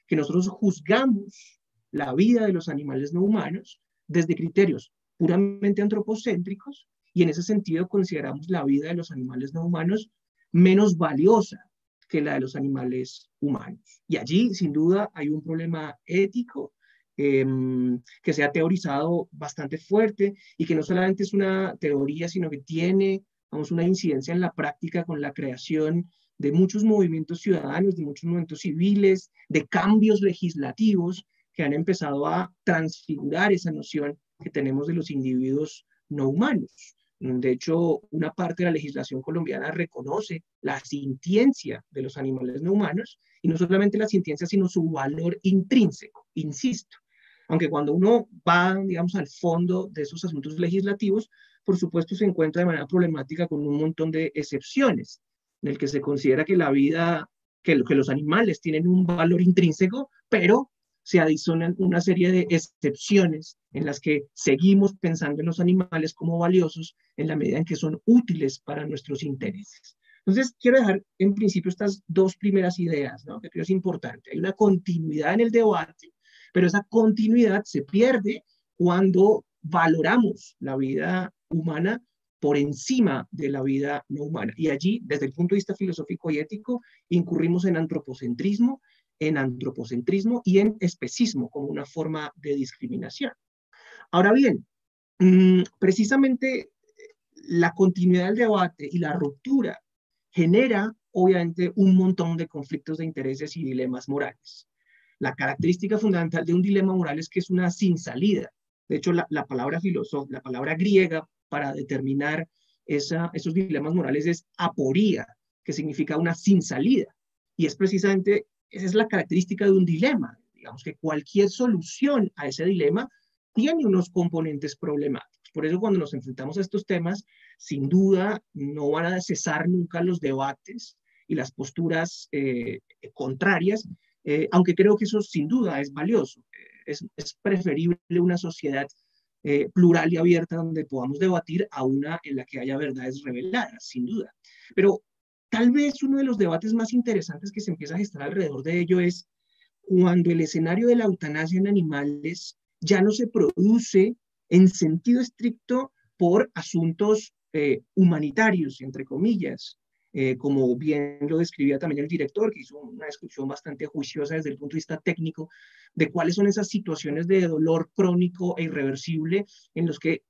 que nosotros juzgamos la vida de los animales no humanos desde criterios puramente antropocéntricos, y en ese sentido consideramos la vida de los animales no humanos menos valiosa que la de los animales humanos. Y allí, sin duda, hay un problema ético que se ha teorizado bastante fuerte, y que no solamente es una teoría, sino que tiene, vamos, una incidencia en la práctica con la creación de muchos movimientos ciudadanos, de muchos movimientos civiles, de cambios legislativos que han empezado a transfigurar esa noción que tenemos de los individuos no humanos. De hecho, una parte de la legislación colombiana reconoce la sintiencia de los animales no humanos, y no solamente la sintiencia, sino su valor intrínseco, insisto. Aunque cuando uno va, digamos, al fondo de esos asuntos legislativos, por supuesto se encuentra de manera problemática con un montón de excepciones, en el que se considera que la vida, que los animales tienen un valor intrínseco, pero se adicionan una serie de excepciones en las que seguimos pensando en los animales como valiosos en la medida en que son útiles para nuestros intereses. Entonces, quiero dejar en principio estas dos primeras ideas, ¿no?, que creo es importante. Hay una continuidad en el debate, pero esa continuidad se pierde cuando valoramos la vida humana por encima de la vida no humana. Y allí, desde el punto de vista filosófico y ético, incurrimos en antropocentrismo y en especismo como una forma de discriminación. Ahora bien, precisamente la continuidad del debate y la ruptura genera, obviamente, un montón de conflictos de intereses y dilemas morales. La característica fundamental de un dilema moral es que es una sin salida. De hecho, la palabra la palabra griega para determinar esos dilemas morales es aporía, que significa una sin salida. Y es precisamente, esa es la característica de un dilema. Digamos que cualquier solución a ese dilema tiene unos componentes problemáticos. Por eso cuando nos enfrentamos a estos temas, sin duda no van a cesar nunca los debates y las posturas contrarias, aunque creo que eso sin duda es valioso. Es preferible una sociedad plural y abierta donde podamos debatir a una en la que haya verdades reveladas, sin duda. Pero tal vez uno de los debates más interesantes que se empieza a gestar alrededor de ello es cuando el escenario de la eutanasia en animales ya no se produce en sentido estricto por asuntos humanitarios, entre comillas, como bien lo describía también el director, que hizo una descripción bastante juiciosa desde el punto de vista técnico, de cuáles son esas situaciones de dolor crónico e irreversible en los que,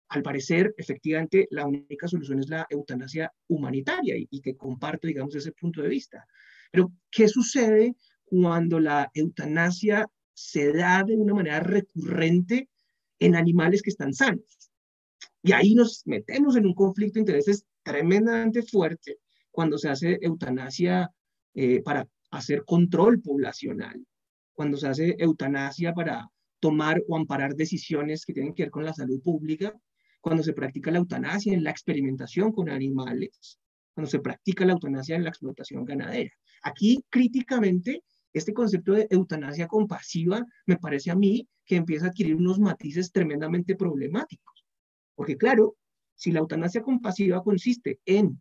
al parecer, efectivamente, la única solución es la eutanasia humanitaria y que comparto, digamos, ese punto de vista. Pero, ¿qué sucede cuando la eutanasia se da de una manera recurrente en animales que están sanos? Y ahí nos metemos en un conflicto de intereses tremendamente fuerte cuando se hace eutanasia para hacer control poblacional, cuando se hace eutanasia para tomar o amparar decisiones que tienen que ver con la salud pública, cuando se practica la eutanasia en la experimentación con animales, cuando se practica la eutanasia en la explotación ganadera. Aquí, críticamente, este concepto de eutanasia compasiva me parece a mí que empieza a adquirir unos matices tremendamente problemáticos. Porque claro, si la eutanasia compasiva consiste en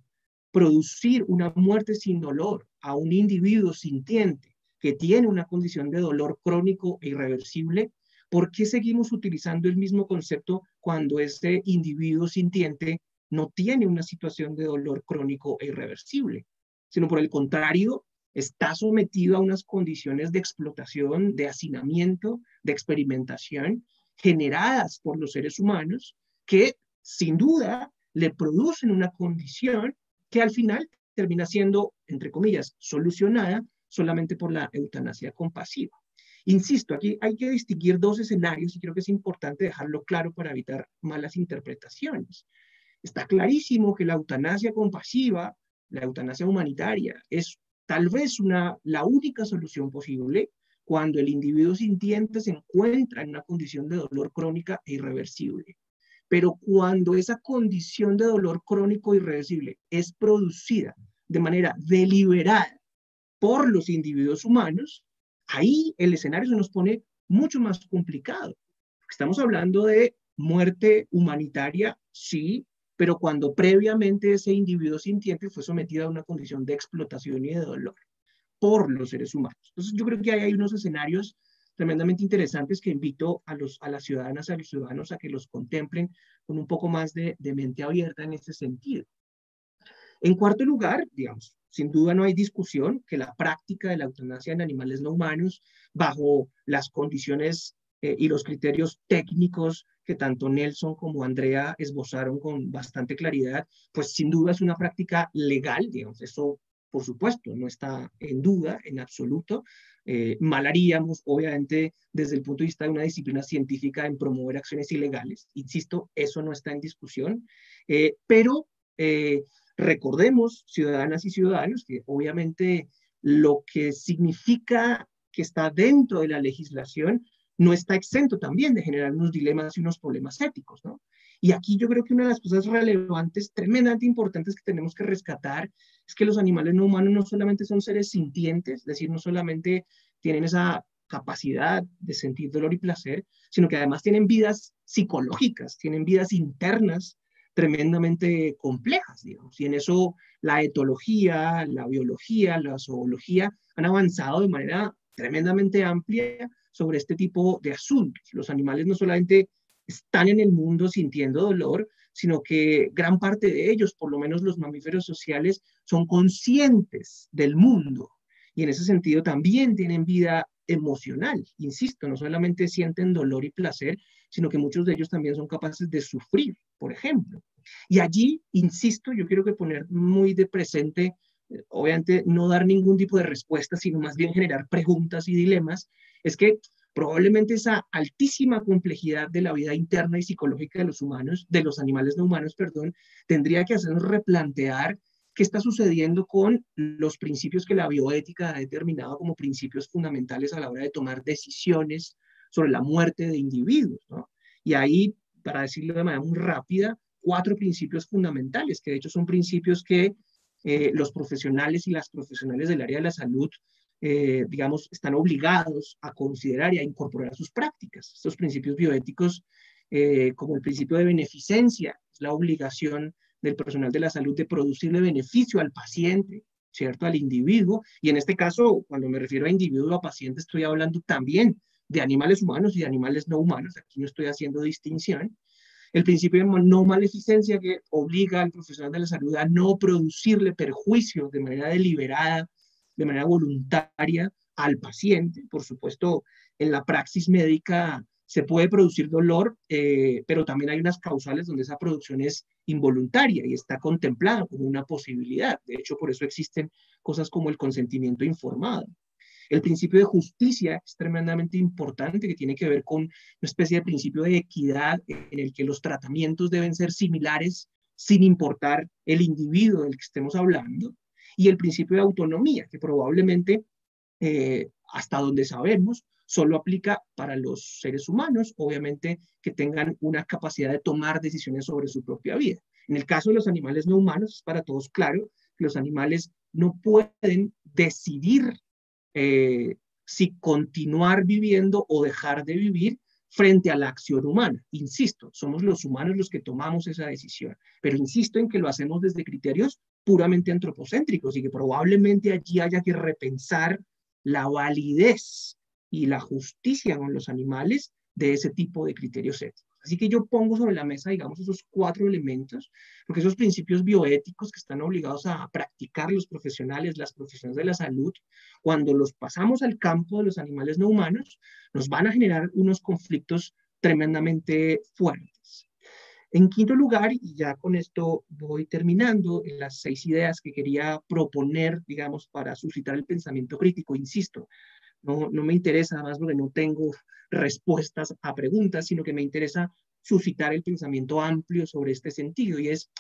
producir una muerte sin dolor a un individuo sintiente que tiene una condición de dolor crónico e irreversible, ¿por qué seguimos utilizando el mismo concepto cuando ese individuo sintiente no tiene una situación de dolor crónico e irreversible? Sino por el contrario, está sometido a unas condiciones de explotación, de hacinamiento, de experimentación generadas por los seres humanos que sin duda le producen una condición que al final termina siendo, entre comillas, solucionada solamente por la eutanasia compasiva. Insisto, aquí hay que distinguir dos escenarios y creo que es importante dejarlo claro para evitar malas interpretaciones. Está clarísimo que la eutanasia compasiva, la eutanasia humanitaria, es tal vez la única solución posible cuando el individuo sintiente se encuentra en una condición de dolor crónica e irreversible. Pero cuando esa condición de dolor crónico e irreversible es producida de manera deliberada por los individuos humanos, ahí el escenario se nos pone mucho más complicado. Estamos hablando de muerte humanitaria, sí, pero cuando previamente ese individuo sintiente fue sometido a una condición de explotación y de dolor por los seres humanos. Entonces yo creo que hay unos escenarios tremendamente interesantes que invito a las ciudadanas y a los ciudadanos a que los contemplen con un poco más de mente abierta en ese sentido. En cuarto lugar, digamos, sin duda no hay discusión que la práctica de la eutanasia en animales no humanos, bajo las condiciones y los criterios técnicos que tanto Nelson como Andrea esbozaron con bastante claridad, pues sin duda es una práctica legal, digamos, eso por supuesto no está en duda en absoluto. Mal haríamos, obviamente, desde el punto de vista de una disciplina científica en promover acciones ilegales. Insisto, eso no está en discusión, pero recordemos, ciudadanas y ciudadanos, que obviamente lo que significa que está dentro de la legislación no está exento también de generar unos dilemas y unos problemas éticos, ¿no? Y aquí yo creo que una de las cosas relevantes, tremendamente importantes que tenemos que rescatar, es que los animales no humanos no solamente son seres sintientes, es decir, no solamente tienen esa capacidad de sentir dolor y placer, sino que además tienen vidas psicológicas, tienen vidas internas tremendamente complejas, digamos. Y en eso la etología, la biología, la zoología han avanzado de manera tremendamente amplia sobre este tipo de asuntos. Los animales no solamente están en el mundo sintiendo dolor, sino que gran parte de ellos, por lo menos los mamíferos sociales, son conscientes del mundo y en ese sentido también tienen vida emocional. Insisto, no solamente sienten dolor y placer, sino que muchos de ellos también son capaces de sufrir, por ejemplo. Y allí, insisto, yo quiero que poner muy de presente, obviamente no dar ningún tipo de respuesta, sino más bien generar preguntas y dilemas, es que probablemente esa altísima complejidad de la vida interna y psicológica de los humanos, de los animales no humanos, perdón, tendría que hacernos replantear qué está sucediendo con los principios que la bioética ha determinado como principios fundamentales a la hora de tomar decisiones sobre la muerte de individuos, ¿no? Y ahí, para decirlo de manera muy rápida, 4 principios fundamentales, que de hecho son principios que los profesionales y las profesionales del área de la salud, digamos, están obligados a considerar y a incorporar a sus prácticas. Estos principios bioéticos, como el principio de beneficencia, es la obligación del personal de la salud de producirle beneficio al paciente, ¿cierto? Al individuo. Y en este caso, cuando me refiero a individuo, a paciente, estoy hablando también de animales humanos y de animales no humanos. Aquí no estoy haciendo distinción. El principio de no maleficencia, que obliga al profesional de la salud a no producirle perjuicio de manera deliberada, de manera voluntaria al paciente. Por supuesto, en la praxis médica se puede producir dolor, pero también hay unas causales donde esa producción es involuntaria y está contemplada como una posibilidad. De hecho, por eso existen cosas como el consentimiento informado. El principio de justicia es tremendamente importante, que tiene que ver con una especie de principio de equidad en el que los tratamientos deben ser similares sin importar el individuo del que estemos hablando. Y el principio de autonomía, que probablemente, hasta donde sabemos, solo aplica para los seres humanos, obviamente que tengan una capacidad de tomar decisiones sobre su propia vida. En el caso de los animales no humanos, es para todos claro que los animales no pueden decidir si continuar viviendo o dejar de vivir frente a la acción humana. Insisto, somos los humanos los que tomamos esa decisión, pero insisto en que lo hacemos desde criterios puramente antropocéntricos y que probablemente allí haya que repensar la validez y la justicia con los animales de ese tipo de criterios éticos. Así que yo pongo sobre la mesa, digamos, esos 4 elementos, porque esos principios bioéticos que están obligados a practicar los profesionales, las profesiones de la salud, cuando los pasamos al campo de los animales no humanos, nos van a generar unos conflictos tremendamente fuertes. En quinto lugar, y ya con esto voy terminando, en las 6 ideas que quería proponer, digamos, para suscitar el pensamiento crítico, insisto, no me interesa más porque no tengo respuestas a preguntas, sino que me interesa suscitar el pensamiento amplio sobre este sentido. Y es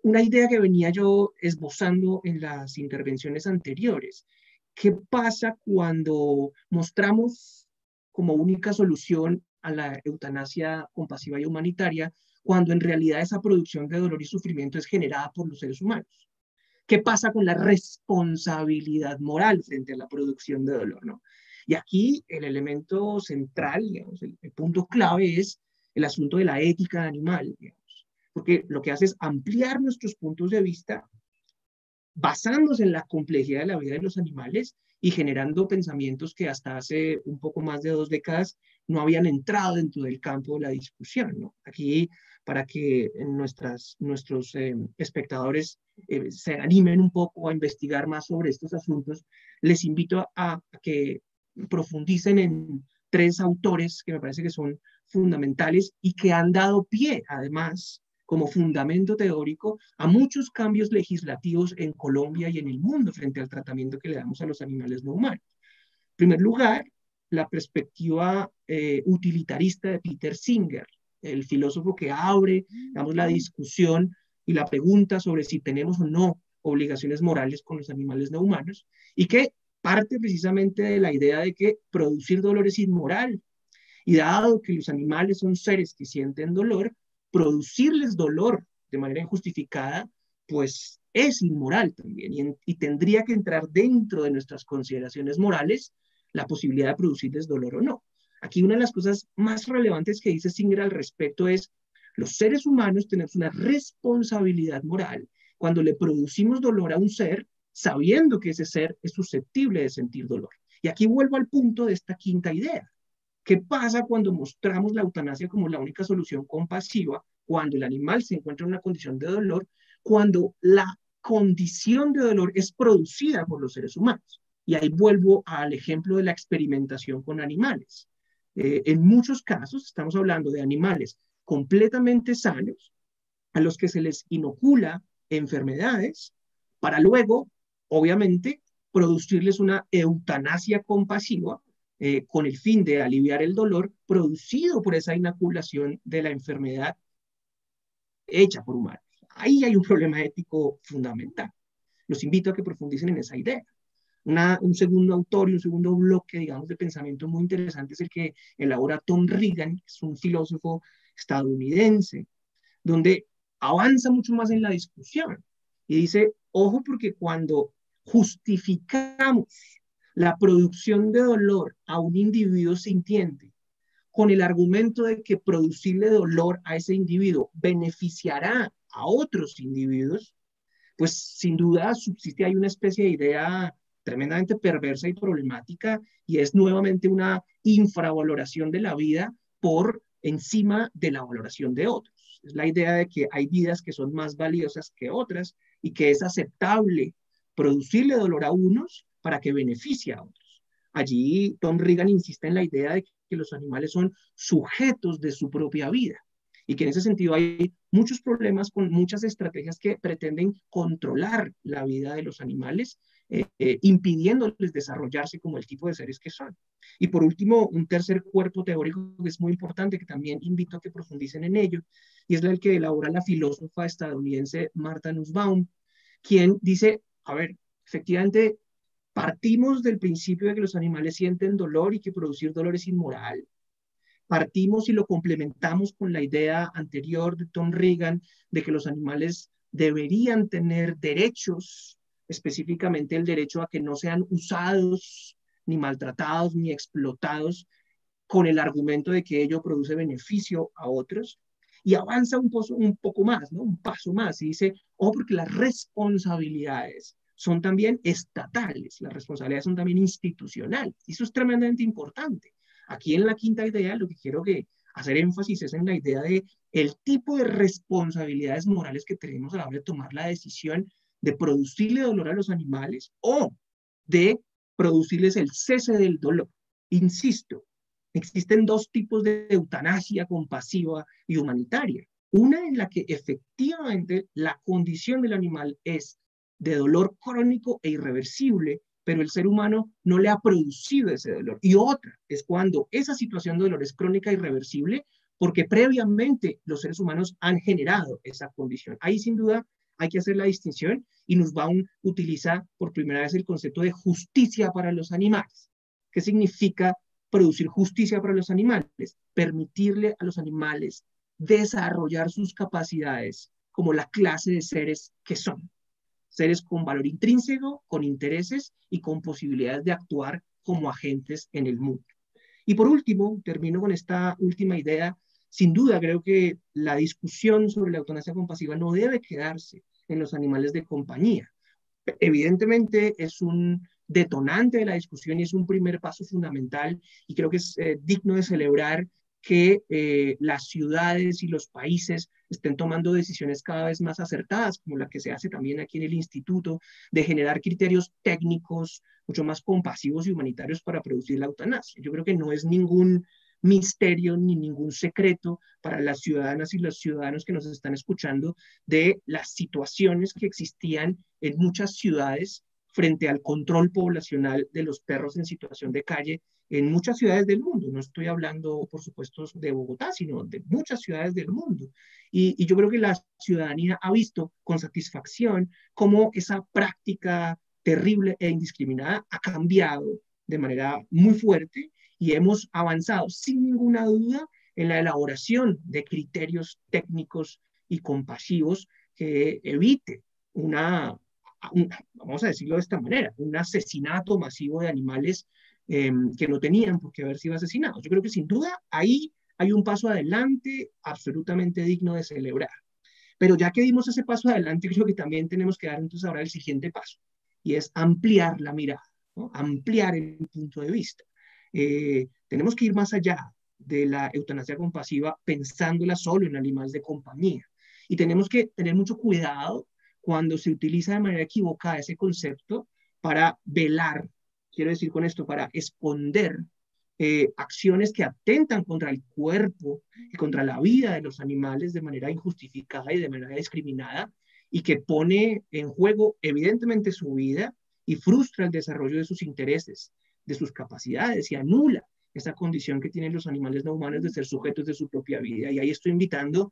una idea que venía yo esbozando en las intervenciones anteriores. ¿Qué pasa cuando mostramos como única solución a la eutanasia compasiva y humanitaria, cuando en realidad esa producción de dolor y sufrimiento es generada por los seres humanos? ¿Qué pasa con la responsabilidad moral frente a la producción de dolor, ¿no? Y aquí el elemento central, digamos, el punto clave es el asunto de la ética animal, digamos, porque lo que hace es ampliar nuestros puntos de vista basándose en la complejidad de la vida de los animales y generando pensamientos que hasta hace un poco más de 2 décadas no habían entrado dentro del campo de la discusión, ¿no? Aquí, para que nuestros espectadores se animen un poco a investigar más sobre estos asuntos, les invito a que profundicen en 3 autores que me parece que son fundamentales y que han dado pie, además, como fundamento teórico a muchos cambios legislativos en Colombia y en el mundo frente al tratamiento que le damos a los animales no humanos. En primer lugar, la perspectiva utilitarista de Peter Singer, el filósofo que abre, digamos, la discusión y la pregunta sobre si tenemos o no obligaciones morales con los animales no humanos, y que parte precisamente de la idea de que producir dolor es inmoral, y dado que los animales son seres que sienten dolor, producirles dolor de manera injustificada, pues es inmoral también, y tendría que entrar dentro de nuestras consideraciones morales la posibilidad de producirles dolor o no. Aquí una de las cosas más relevantes que dice Singer al respecto es: los seres humanos tenemos una responsabilidad moral cuando le producimos dolor a un ser, sabiendo que ese ser es susceptible de sentir dolor. Y aquí vuelvo al punto de esta quinta idea. ¿Qué pasa cuando mostramos la eutanasia como la única solución compasiva, cuando el animal se encuentra en una condición de dolor, cuando la condición de dolor es producida por los seres humanos? Y ahí vuelvo al ejemplo de la experimentación con animales. En muchos casos estamos hablando de animales completamente sanos, a los que se les inocula enfermedades para luego, obviamente, producirles una eutanasia compasiva con el fin de aliviar el dolor producido por esa inoculación de la enfermedad hecha por humanos. Ahí hay un problema ético fundamental. Los invito a que profundicen en esa idea. Un segundo autor y un segundo bloque, digamos, de pensamiento muy interesante es el que elabora Tom Regan, que es un filósofo estadounidense, donde avanza mucho más en la discusión y dice, ojo, porque cuando justificamos la producción de dolor a un individuo sintiente con el argumento de que producirle dolor a ese individuo beneficiará a otros individuos, pues sin duda subsiste ahí una especie de idea tremendamente perversa y problemática, y es nuevamente una infravaloración de la vida por encima de la valoración de otros. Es la idea de que hay vidas que son más valiosas que otras y que es aceptable producirle dolor a unos para que beneficie a otros. Allí Tom Regan insiste en la idea de que los animales son sujetos de su propia vida y que en ese sentido hay muchos problemas con muchas estrategias que pretenden controlar la vida de los animales, impidiéndoles desarrollarse como el tipo de seres que son. Y por último, un tercer cuerpo teórico que es muy importante, que también invito a que profundicen en ello, y es el que elabora la filósofa estadounidense Martha Nussbaum, quien dice, a ver, efectivamente, partimos del principio de que los animales sienten dolor y que producir dolor es inmoral. Partimos y lo complementamos con la idea anterior de Tom Regan de que los animales deberían tener derechos, específicamente el derecho a que no sean usados, ni maltratados, ni explotados, con el argumento de que ello produce beneficio a otros. Y avanza un poco más, ¿no? Un paso más, y dice, oh, porque las responsabilidades son también estatales, las responsabilidades son también institucionales. Y eso es tremendamente importante. Aquí en la quinta idea lo que quiero hacer énfasis es en la idea de el tipo de responsabilidades morales que tenemos a la hora de tomar la decisión de producirle dolor a los animales o de producirles el cese del dolor. Insisto, existen dos tipos de eutanasia compasiva y humanitaria. Una en la que efectivamente la condición del animal es de dolor crónico e irreversible, pero el ser humano no le ha producido ese dolor. Y otra es cuando esa situación de dolor es crónica e irreversible porque previamente los seres humanos han generado esa condición. Ahí sin duda hay que hacer la distinción y Nussbaum utiliza por primera vez el concepto de justicia para los animales. ¿Qué significa producir justicia para los animales? Permitirle a los animales desarrollar sus capacidades como la clase de seres que son. Seres con valor intrínseco, con intereses y con posibilidades de actuar como agentes en el mundo. Y por último, termino con esta última idea. Sin duda, creo que la discusión sobre la eutanasia compasiva no debe quedarse en los animales de compañía. Evidentemente, es un detonante de la discusión y es un primer paso fundamental, y creo que es digno de celebrar que las ciudades y los países estén tomando decisiones cada vez más acertadas, como la que se hace también aquí en el instituto, de generar criterios técnicos mucho más compasivos y humanitarios para producir la eutanasia. Yo creo que no es ningún misterio ni ningún secreto para las ciudadanas y los ciudadanos que nos están escuchando de las situaciones que existían en muchas ciudades frente al control poblacional de los perros en situación de calle en muchas ciudades del mundo. No estoy hablando, por supuesto, de Bogotá, sino de muchas ciudades del mundo. Y yo creo que la ciudadanía ha visto con satisfacción cómo esa práctica terrible e indiscriminada ha cambiado de manera muy fuerte y hemos avanzado sin ninguna duda en la elaboración de criterios técnicos y compasivos que evite vamos a decirlo de esta manera, un asesinato masivo de animales que no tenían por qué haber sido asesinados. Yo creo que sin duda ahí hay un paso adelante absolutamente digno de celebrar. Pero ya que dimos ese paso adelante, creo que también tenemos que dar entonces ahora el siguiente paso, y es ampliar la mirada, ¿no? Ampliar el punto de vista. Tenemos que ir más allá de la eutanasia compasiva pensándola solo en animales de compañía. Y tenemos que tener mucho cuidado cuando se utiliza de manera equivocada ese concepto para velar, quiero decir con esto, para esconder acciones que atentan contra el cuerpo y contra la vida de los animales de manera injustificada y de manera discriminada, y que pone en juego evidentemente su vida y frustra el desarrollo de sus intereses, de sus capacidades, y anula esa condición que tienen los animales no humanos de ser sujetos de su propia vida. Y ahí estoy invitando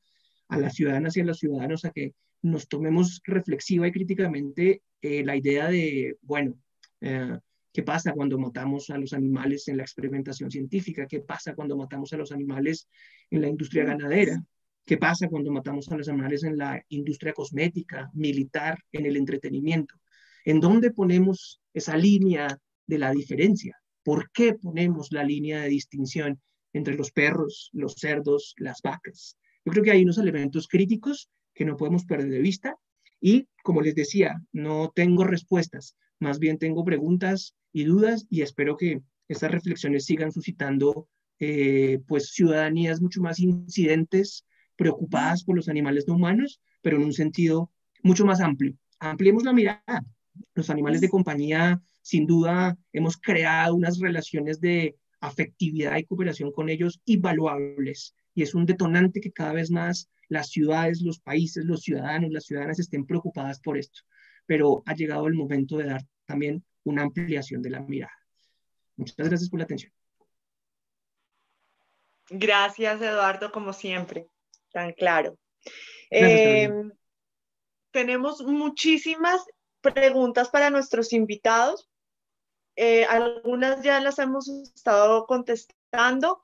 a las ciudadanas y a los ciudadanos a que nos tomemos reflexiva y críticamente la idea de, bueno, ¿qué pasa cuando matamos a los animales en la experimentación científica? ¿Qué pasa cuando matamos a los animales en la industria ganadera? ¿Qué pasa cuando matamos a los animales en la industria cosmética, militar, en el entretenimiento? ¿En dónde ponemos esa línea de la diferencia? ¿Por qué ponemos la línea de distinción entre los perros, los cerdos, las vacas? Yo creo que hay unos elementos críticos que no podemos perder de vista y, como les decía, no tengo respuestas, más bien tengo preguntas y dudas, y espero que estas reflexiones sigan suscitando pues ciudadanías mucho más incidentes, preocupadas por los animales no humanos, pero en un sentido mucho más amplio. Ampliemos la mirada. Los animales de compañía, sin duda, hemos creado unas relaciones de afectividad y cooperación con ellos invaluables, y es un detonante que cada vez más las ciudades, los países, los ciudadanos, las ciudadanas estén preocupadas por esto. Pero ha llegado el momento de dar también una ampliación de la mirada. Muchas gracias por la atención. Gracias, Eduardo, como siempre, tan claro. Gracias, tenemos muchísimas preguntas para nuestros invitados. Algunas ya las hemos estado contestando,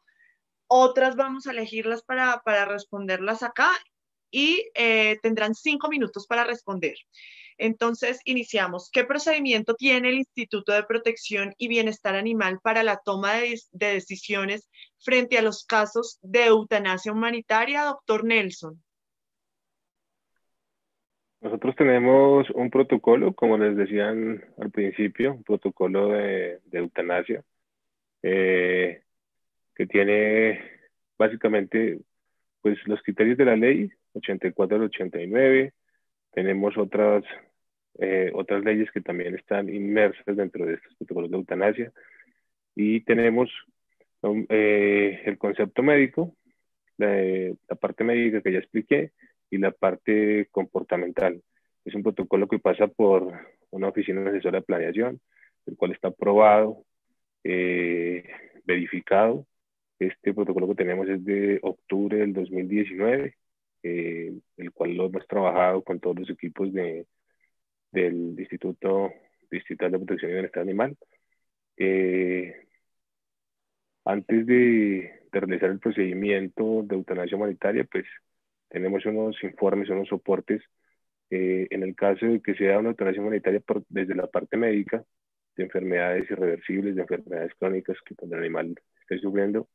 otras vamos a elegirlas para responderlas acá, y tendrán 5 minutos para responder. Entonces, iniciamos. ¿Qué procedimiento tiene el Instituto de Protección y Bienestar Animal para la toma de decisiones frente a los casos de eutanasia humanitaria, doctor Nelson? Nosotros tenemos un protocolo, como les decían al principio, un protocolo de eutanasia, que tiene básicamente pues, los criterios de la ley 84 al 89. Tenemos otras leyes que también están inmersas dentro de estos protocolos de eutanasia. Y tenemos el concepto médico, la parte médica que ya expliqué, y la parte comportamental. Es un protocolo que pasa por una oficina asesora de planeación, el cual está aprobado, verificado. Este protocolo que tenemos es de octubre del 2019, el cual lo hemos trabajado con todos los equipos del Instituto Distrital de Protección y Bienestar Animal. Antes de realizar el procedimiento de eutanasia humanitaria, pues tenemos unos informes, unos soportes. En el caso de que sea una eutanasia humanitaria desde la parte médica, de enfermedades irreversibles, de enfermedades crónicas que cuando el animal esté sufriendo,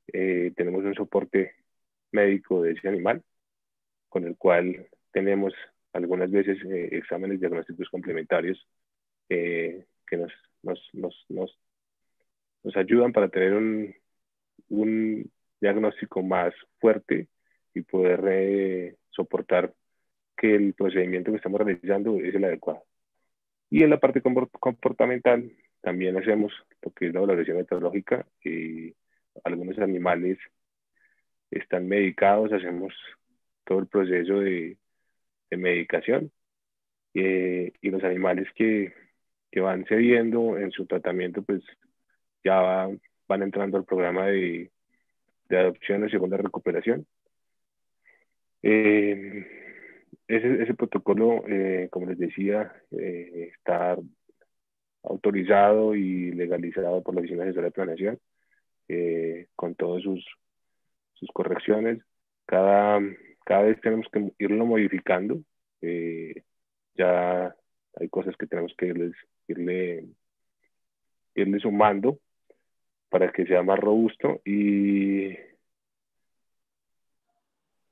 tenemos un soporte médico de ese animal, con el cual tenemos algunas veces exámenes diagnósticos complementarios que nos ayudan para tener un diagnóstico más fuerte y poder soportar que el procedimiento que estamos realizando es el adecuado. Y en la parte comportamental también hacemos lo que es la valoración metodológica. Algunos animales están medicados, hacemos todo el proceso de medicación, y los animales que van cediendo en su tratamiento, pues ya van entrando al programa de adopción o segunda recuperación. Ese protocolo, como les decía, está autorizado y legalizado por la Oficina Asesora de Planeación, con todas sus correcciones. Cada vez tenemos que irlo modificando. Ya hay cosas que tenemos que irle sumando para que sea más robusto, y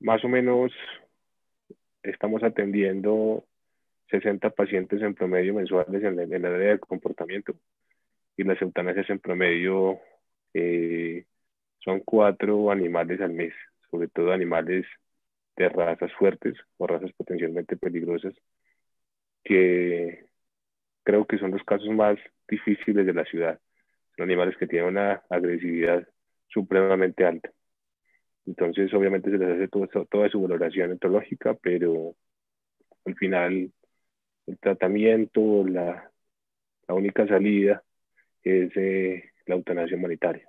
más o menos estamos atendiendo 60 pacientes en promedio mensuales en la área de comportamiento, y las eutanasias en promedio son 4 animales al mes, sobre todo animales de razas fuertes o razas potencialmente peligrosas, que creo que son los casos más difíciles de la ciudad. Son animales que tienen una agresividad supremamente alta. Entonces, obviamente se les hace toda su valoración etológica, pero al final el tratamiento, la única salida es la eutanasia humanitaria.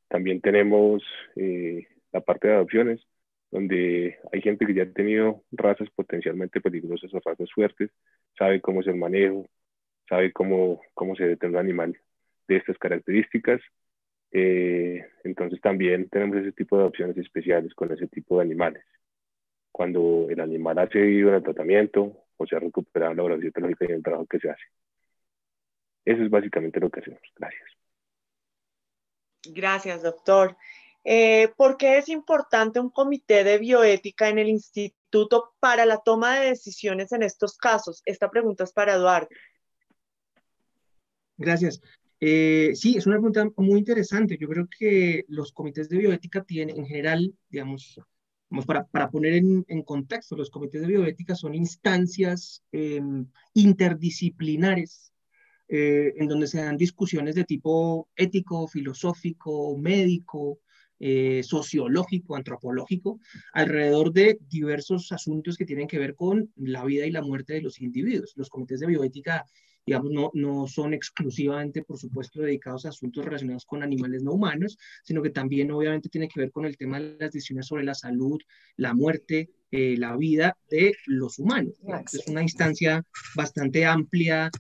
También tenemos la parte de adopciones, donde hay gente que ya ha tenido razas potencialmente peligrosas o razas fuertes, sabe cómo es el manejo, sabe cómo se detiene un animal de estas características. Entonces también tenemos ese tipo de adopciones especiales con ese tipo de animales. Cuando el animal ha seguido en el tratamiento o se ha recuperado la valoración etológica y el trabajo que se hace. Eso es básicamente lo que hacemos. Gracias. Gracias, doctor. ¿Por qué es importante un comité de bioética en el instituto para la toma de decisiones en estos casos? Esta pregunta es para Eduardo. Gracias. Sí, es una pregunta muy interesante. Yo creo que los comités de bioética tienen, en general, digamos, para poner en contexto, los comités de bioética son instancias interdisciplinares en donde se dan discusiones de tipo ético, filosófico, médico, sociológico, antropológico, alrededor de diversos asuntos que tienen que ver con la vida y la muerte de los individuos. Los comités de bioética, digamos, no son exclusivamente, por supuesto, dedicados a asuntos relacionados con animales no humanos, sino que también obviamente tiene que ver con el tema de las decisiones sobre la salud, la muerte, la vida de los humanos. Es una instancia bastante amplia,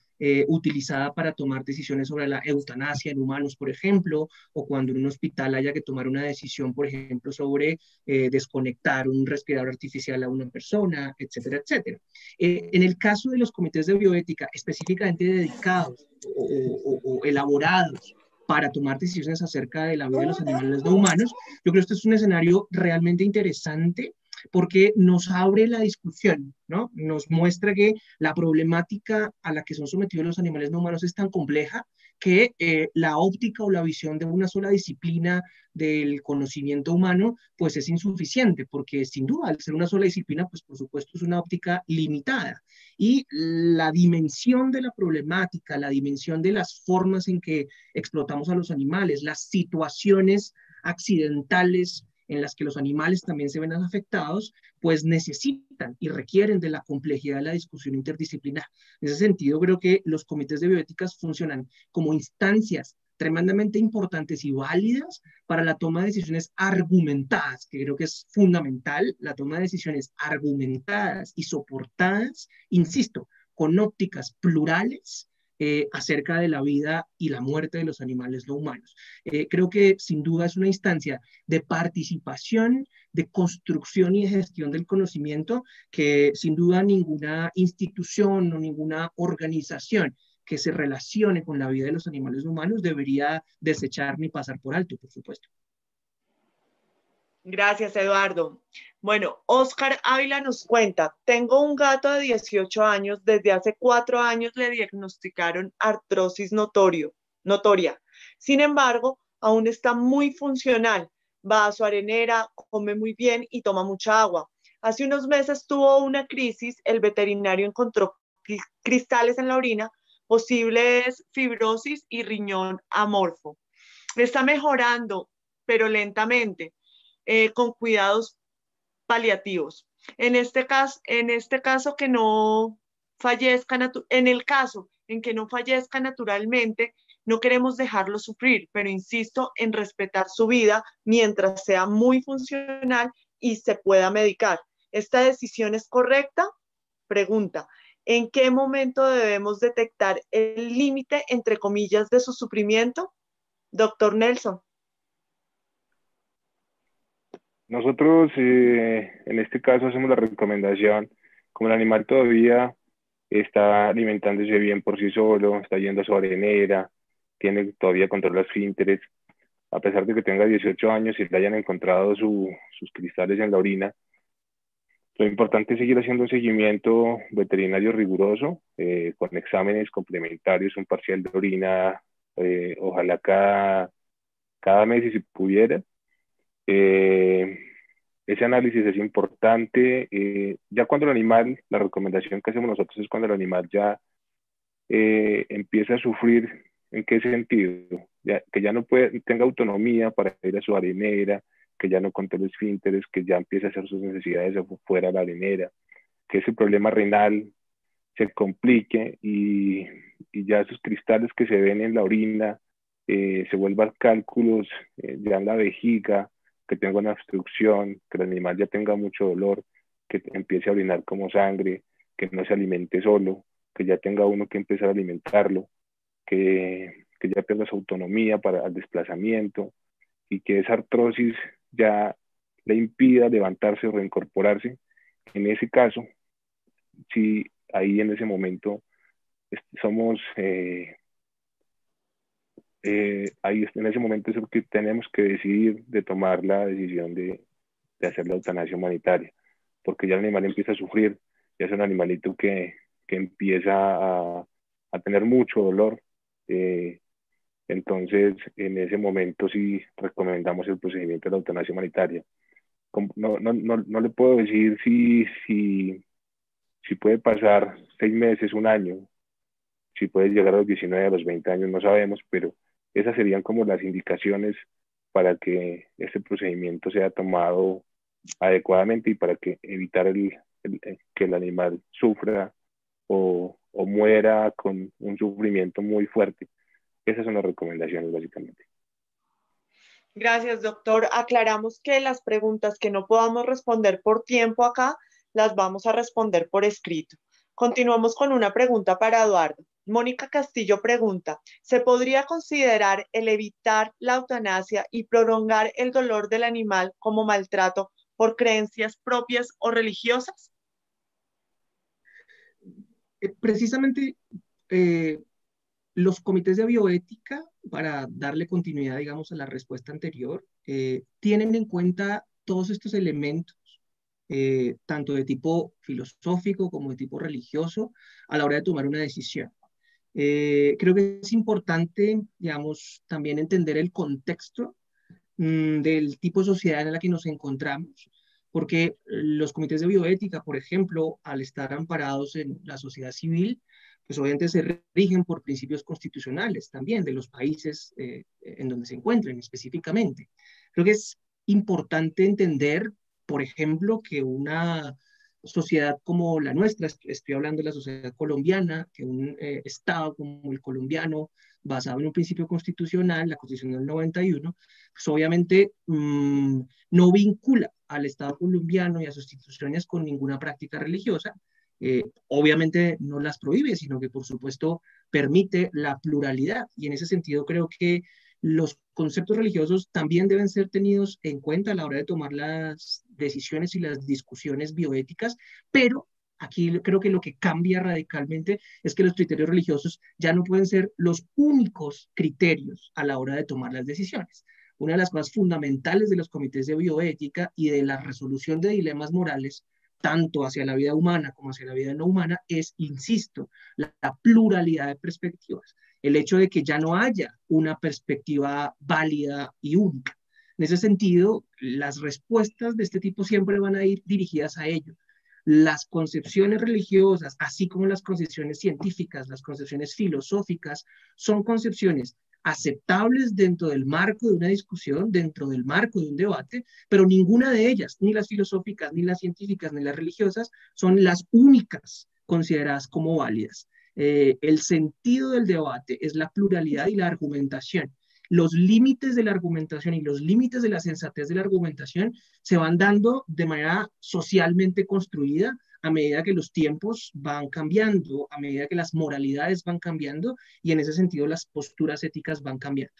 utilizada para tomar decisiones sobre la eutanasia en humanos, por ejemplo, o cuando en un hospital haya que tomar una decisión, por ejemplo, sobre desconectar un respirador artificial a una persona, etcétera, etcétera. En el caso de los comités de bioética específicamente dedicados o elaborados para tomar decisiones acerca de la vida de los animales no humanos, yo creo que este es un escenario realmente interesante porque nos abre la discusión, ¿no? Nos muestra que la problemática a la que son sometidos los animales no humanos es tan compleja que la óptica o la visión de una sola disciplina del conocimiento humano, pues es insuficiente, porque sin duda, al ser una sola disciplina, pues por supuesto es una óptica limitada. Y la dimensión de la problemática, la dimensión de las formas en que explotamos a los animales, las situaciones accidentales en las que los animales también se ven afectados, pues necesitan y requieren de la complejidad de la discusión interdisciplinar. En ese sentido, creo que los comités de bioéticas funcionan como instancias tremendamente importantes y válidas para la toma de decisiones argumentadas, que creo que es fundamental, la toma de decisiones argumentadas y soportadas, insisto, con ópticas plurales, acerca de la vida y la muerte de los animales no humanos. Creo que sin duda es una instancia de participación, de construcción y de gestión del conocimiento que sin duda ninguna institución o ninguna organización que se relacione con la vida de los animales no humanos debería desechar ni pasar por alto, por supuesto. Gracias, Eduardo. Bueno, Oscar Ávila nos cuenta, tengo un gato de 18 años, desde hace 4 años le diagnosticaron artrosis notoria. Sin embargo, aún está muy funcional, va a su arenera, come muy bien y toma mucha agua. Hace unos meses tuvo una crisis, el veterinario encontró cristales en la orina, posibles fibrosis y riñón amorfo. Está mejorando, pero lentamente. Con cuidados paliativos. En este caso que no fallezca, en el caso en que no fallezca naturalmente, no queremos dejarlo sufrir, pero insisto en respetar su vida mientras sea muy funcional y se pueda medicar. ¿Esta decisión es correcta? Pregunta. ¿En qué momento debemos detectar el límite, entre comillas, de su sufrimiento? Doctor Nelson. Nosotros en este caso hacemos la recomendación, como el animal todavía está alimentándose bien por sí solo, está yendo a su arenera, tiene todavía control de los esfínteres, a pesar de que tenga 18 años y le hayan encontrado sus cristales en la orina, lo importante es seguir haciendo un seguimiento veterinario riguroso, con exámenes complementarios, un parcial de orina, ojalá cada mes si se pudiera. Ese análisis es importante. Ya cuando el animal, la recomendación que hacemos nosotros es cuando el animal ya empieza a sufrir. ¿En qué sentido? que ya no tenga autonomía para ir a su arenera, que ya no controle esfínteres, que ya empiece a hacer sus necesidades fuera de la arenera, que ese problema renal se complique y ya esos cristales que se ven en la orina se vuelvan cálculos ya en la vejiga, que tenga una obstrucción, que el animal ya tenga mucho dolor, que empiece a orinar como sangre, que no se alimente solo, que ya tenga uno que empezar a alimentarlo, que ya tenga su autonomía para el desplazamiento y que esa artrosis ya le impida levantarse o reincorporarse. En ese caso, sí, ahí en ese momento somos, ahí en ese momento es lo que tenemos que decidir de tomar la decisión de hacer la eutanasia humanitaria, porque ya el animal empieza a sufrir, ya es un animalito que empieza a tener mucho dolor. Entonces, en ese momento sí recomendamos el procedimiento de la eutanasia humanitaria. No le puedo decir si puede pasar 6 meses, 1 año, si puede llegar a los 19, a los 20 años, no sabemos, pero esas serían como las indicaciones para que este procedimiento sea tomado adecuadamente y para que evitar que el animal sufra o muera con un sufrimiento muy fuerte. Esas son las recomendaciones básicamente. Gracias, doctor. Aclaramos que las preguntas que no podamos responder por tiempo acá, las vamos a responder por escrito. Continuamos con una pregunta para Eduardo. Mónica Castillo pregunta, ¿se podría considerar el evitar la eutanasia y prolongar el dolor del animal como maltrato por creencias propias o religiosas? Precisamente los comités de bioética, para darle continuidad, digamos, a la respuesta anterior, tienen en cuenta todos estos elementos, tanto de tipo filosófico como de tipo religioso, a la hora de tomar una decisión. Creo que es importante, digamos, también entender el contexto del tipo de sociedad en la que nos encontramos, porque los comités de bioética, por ejemplo, al estar amparados en la sociedad civil, pues obviamente se rigen por principios constitucionales también de los países en donde se encuentren específicamente. Creo que es importante entender, por ejemplo, que una sociedad como la nuestra, estoy hablando de la sociedad colombiana, que un Estado como el colombiano, basado en un principio constitucional, la Constitución del 91, pues obviamente no vincula al Estado colombiano y a sus instituciones con ninguna práctica religiosa. Obviamente no las prohíbe, sino que por supuesto permite la pluralidad. Y en ese sentido creo que los conceptos religiosos también deben ser tenidos en cuenta a la hora de tomar las decisiones y las discusiones bioéticas, pero aquí creo que lo que cambia radicalmente es que los criterios religiosos ya no pueden ser los únicos criterios a la hora de tomar las decisiones. Una de las cosas fundamentales de los comités de bioética y de la resolución de dilemas morales, tanto hacia la vida humana como hacia la vida no humana, es, insisto, la pluralidad de perspectivas. El hecho de que ya no haya una perspectiva válida y única. En ese sentido, las respuestas de este tipo siempre van a ir dirigidas a ello. Las concepciones religiosas, así como las concepciones científicas, las concepciones filosóficas, son concepciones aceptables dentro del marco de una discusión, dentro del marco de un debate, pero ninguna de ellas, ni las filosóficas, ni las científicas, ni las religiosas, son las únicas consideradas como válidas. El sentido del debate es la pluralidad y la argumentación. Los límites de la argumentación y los límites de la sensatez de la argumentación se van dando de manera socialmente construida a medida que los tiempos van cambiando, a medida que las moralidades van cambiando y en ese sentido las posturas éticas van cambiando.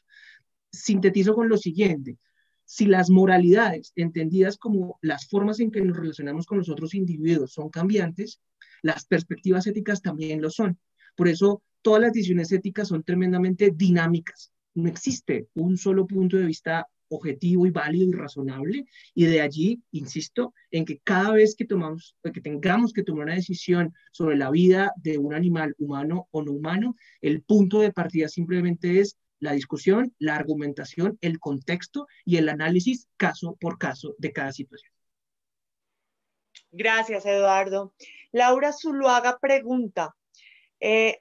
Sintetizo con lo siguiente. Si las moralidades, entendidas como las formas en que nos relacionamos con los otros individuos, son cambiantes, las perspectivas éticas también lo son. Por eso, todas las decisiones éticas son tremendamente dinámicas. No existe un solo punto de vista objetivo y válido y razonable, y de allí, insisto, en que cada vez que tengamos que tomar una decisión sobre la vida de un animal humano o no humano, el punto de partida simplemente es la discusión, la argumentación, el contexto y el análisis caso por caso de cada situación. Gracias, Eduardo. Laura Zuluaga pregunta,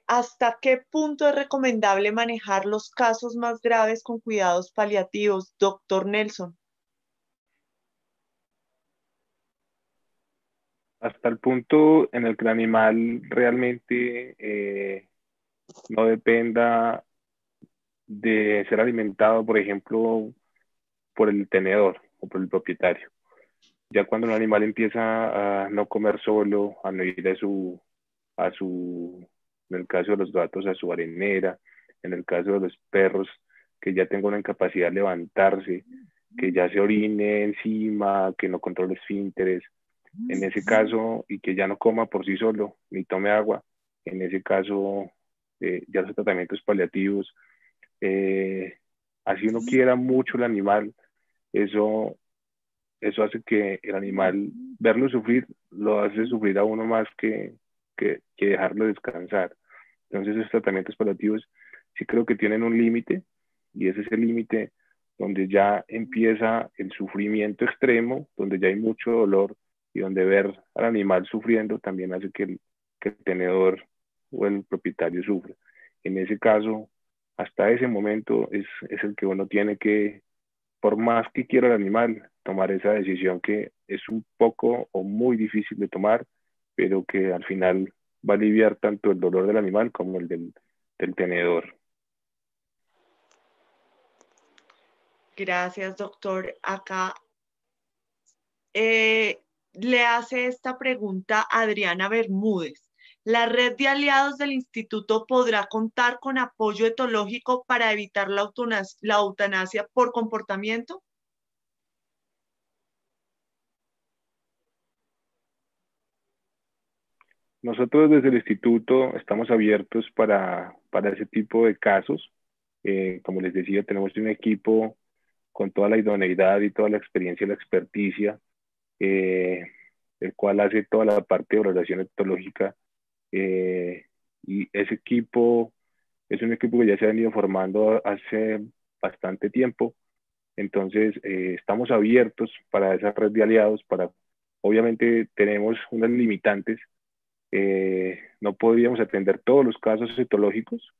¿Hasta qué punto es recomendable manejar los casos más graves con cuidados paliativos, doctor Nelson? Hasta el punto en el que el animal realmente no dependa de ser alimentado, por ejemplo, por el tenedor o por el propietario. Ya cuando un animal empieza a no comer solo, a no ir en el caso de los gatos, a su arenera, en el caso de los perros, que ya tenga una incapacidad de levantarse, que ya se orine encima, que no controle esfínteres, en ese caso, y que ya no coma por sí solo, ni tome agua, en ese caso, ya los tratamientos paliativos, así uno quiera mucho el animal, eso hace que el animal, verlo sufrir, lo hace sufrir a uno más que dejarlo descansar. Entonces, esos tratamientos paliativos sí creo que tienen un límite, y ese es el límite donde ya empieza el sufrimiento extremo, donde ya hay mucho dolor, y donde ver al animal sufriendo también hace que el tenedor o el propietario sufra. En ese caso, hasta ese momento es el que uno tiene que, por más que quiera el animal, tomar esa decisión que es un poco o muy difícil de tomar, pero que al final va a aliviar tanto el dolor del animal como el del tenedor. Gracias, doctor. Acá le hace esta pregunta Adriana Bermúdez. ¿La red de aliados del instituto podrá contar con apoyo etológico para evitar la eutanasia por comportamiento? Nosotros desde el instituto estamos abiertos para ese tipo de casos. Como les decía, tenemos un equipo con toda la idoneidad y toda la experiencia y la experticia, el cual hace toda la parte de valoración etológica, y ese equipo es un equipo que ya se ha venido formando hace bastante tiempo. Entonces, estamos abiertos para esa red de aliados. Obviamente tenemos unas limitantes, no podríamos atender todos los casos etológicos,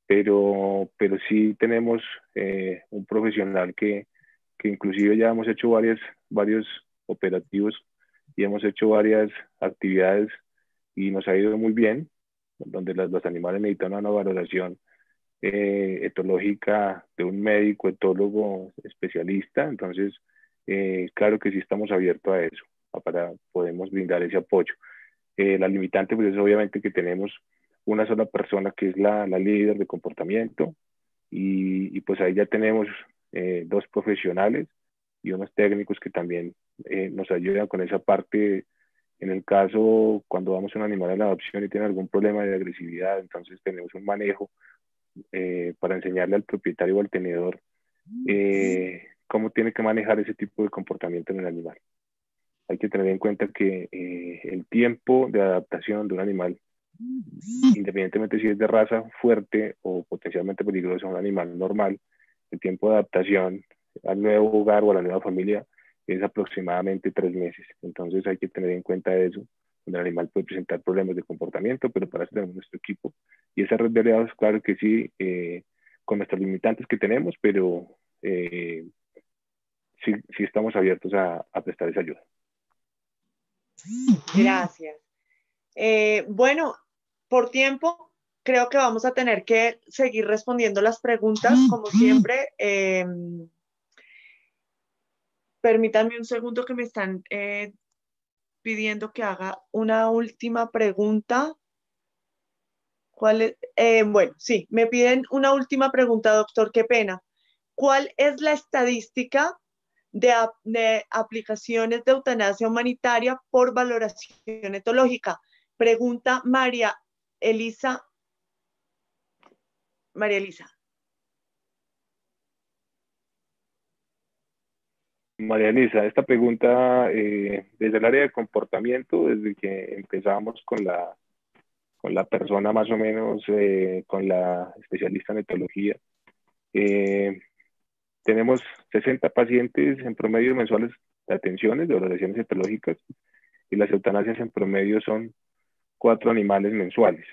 pero sí tenemos un profesional que inclusive ya hemos hecho varios operativos y hemos hecho varias actividades y nos ha ido muy bien, donde los animales necesitan una valoración etológica de un médico etólogo especialista. Entonces, claro que sí estamos abiertos a eso, podemos brindar ese apoyo. La limitante pues es obviamente que tenemos una sola persona que es la líder de comportamiento, y pues ahí ya tenemos dos profesionales y unos técnicos que también nos ayudan con esa parte. En el caso, cuando damos un animal a la adopción y tiene algún problema de agresividad, entonces tenemos un manejo para enseñarle al propietario o al tenedor cómo tiene que manejar ese tipo de comportamiento en el animal. Hay que tener en cuenta que el tiempo de adaptación de un animal, independientemente si es de raza fuerte o potencialmente peligroso a un animal normal, el tiempo de adaptación al nuevo hogar o a la nueva familia es aproximadamente 3 meses. Entonces hay que tener en cuenta eso, donde el animal puede presentar problemas de comportamiento, pero para eso tenemos nuestro equipo. Y esa red de aliados, claro que sí, con nuestros limitantes que tenemos, pero sí estamos abiertos a prestar esa ayuda. Gracias. Bueno, por tiempo, creo que vamos a tener que seguir respondiendo las preguntas, como siempre. Permítanme un segundo que me están pidiendo que haga una última pregunta. ¿Cuál es? Bueno, sí, me piden una última pregunta, doctor, qué pena. ¿Cuál es la estadística de aplicaciones de eutanasia humanitaria por valoración etológica? Pregunta María Elisa. María Elisa. María Elisa, esta pregunta desde el área de comportamiento, desde que empezamos con la persona más o menos, con la especialista en etología, tenemos 60 pacientes en promedio mensuales de atenciones, de valoraciones etológicas, y las eutanasias en promedio son 4 animales mensuales.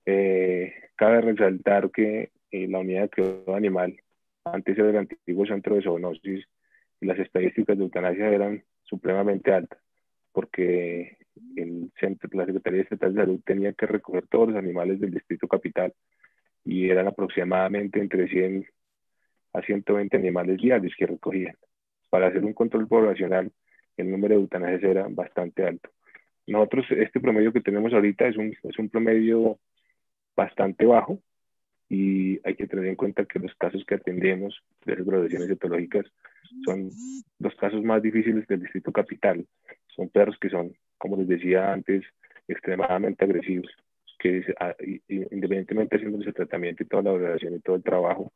Cabe resaltar que la unidad de cuidado animal, antes era el antiguo centro de zoonosis, y las estadísticas de eutanasia eran supremamente altas, porque la Secretaría Estatal de Salud tenía que recoger todos los animales del distrito capital, y eran aproximadamente entre 100 a 120 animales diarios que recogían. Para hacer un control poblacional, el número de eutanasias era bastante alto. Nosotros, este promedio que tenemos ahorita es un promedio bastante bajo, y hay que tener en cuenta que los casos que atendemos de regulaciones etológicas son los casos más difíciles del distrito capital. Son perros que son, como les decía antes, extremadamente agresivos, que independientemente haciéndoles el tratamiento y toda la valoración y todo el trabajo,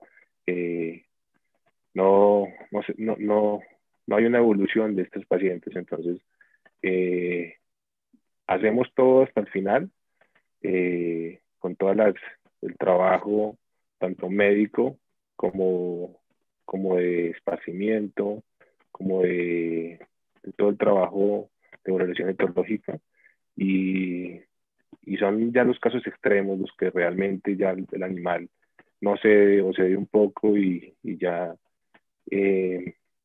no hay una evolución de estos pacientes. Entonces, hacemos todo hasta el final, con todas el trabajo, tanto médico como de esparcimiento, como de todo el trabajo de valoración etológica, y son ya los casos extremos los que realmente ya el animal no cede o cede un poco y ya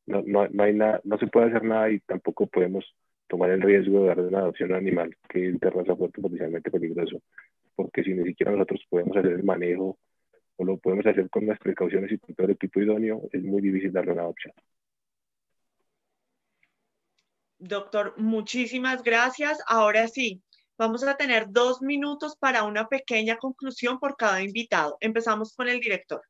no hay nada, no se puede hacer nada, y tampoco podemos tomar el riesgo de dar una adopción a un animal que es de raza fuerte potencialmente peligroso, porque si ni siquiera nosotros podemos hacer el manejo o lo podemos hacer con las precauciones y con todo el equipo idóneo, es muy difícil darle una adopción. Doctor, muchísimas gracias. Ahora sí, vamos a tener 2 minutos para una pequeña conclusión por cada invitado. Empezamos con el director.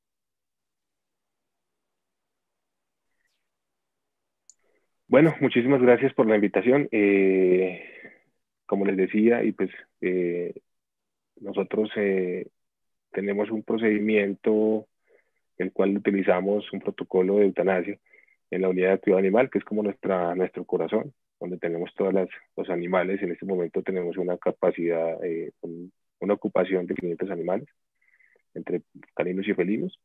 Bueno, muchísimas gracias por la invitación. Como les decía, y pues nosotros tenemos un procedimiento el cual utilizamos un protocolo de eutanasia en la unidad de cuidado animal, que es como nuestro corazón, donde tenemos todos los animales. En este momento tenemos una capacidad, una ocupación de 500 animales, entre caninos y felinos.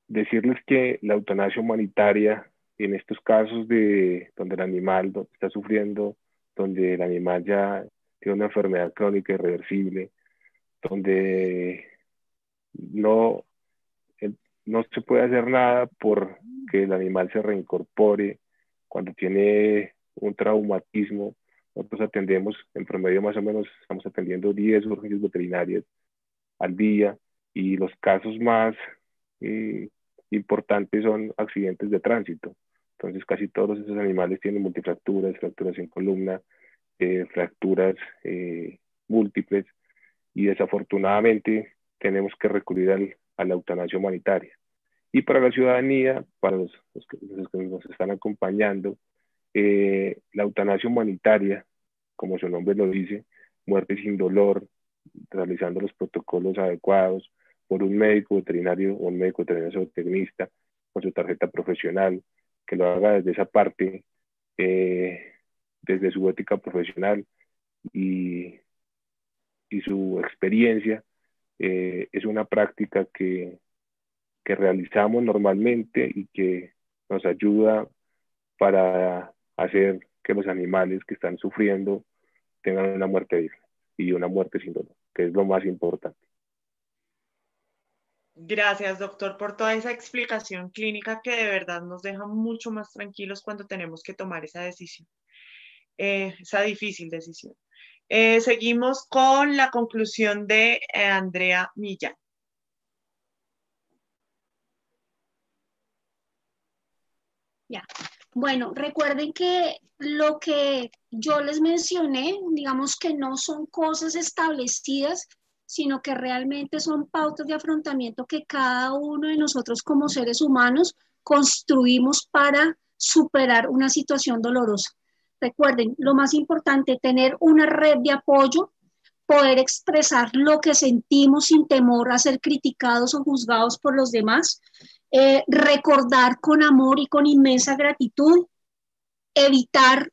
Decirles que la eutanasia humanitaria, en estos casos donde el animal está sufriendo, donde el animal ya tiene una enfermedad crónica irreversible, donde no se puede hacer nada por que el animal se reincorpore, cuando tiene un traumatismo. Nosotros atendemos, en promedio más o menos, estamos atendiendo 10 urgencias veterinarias al día, y los casos más importantes son accidentes de tránsito. Entonces casi todos esos animales tienen multifracturas, fracturas en columna, fracturas múltiples, y desafortunadamente tenemos que recurrir a la eutanasia humanitaria. Y para la ciudadanía, para los que nos están acompañando, la eutanasia humanitaria, como su nombre lo dice, muerte sin dolor, realizando los protocolos adecuados por un médico veterinario o un médico veterinario zootecnista con su tarjeta profesional, que lo haga desde esa parte, desde su ética profesional y su experiencia. Es una práctica que realizamos normalmente y que nos ayuda para hacer que los animales que están sufriendo tengan una muerte digna y una muerte sin dolor, que es lo más importante. Gracias, doctor, por toda esa explicación clínica que de verdad nos deja mucho más tranquilos cuando tenemos que tomar esa decisión, esa difícil decisión. Seguimos con la conclusión de Andrea Millán. Ya. Bueno, recuerden que lo que yo les mencioné, digamos que no son cosas establecidas, sino que realmente son pautas de afrontamiento que cada uno de nosotros como seres humanos construimos para superar una situación dolorosa. Recuerden, lo más importante, tener una red de apoyo, poder expresar lo que sentimos sin temor a ser criticados o juzgados por los demás, recordar con amor y con inmensa gratitud, evitar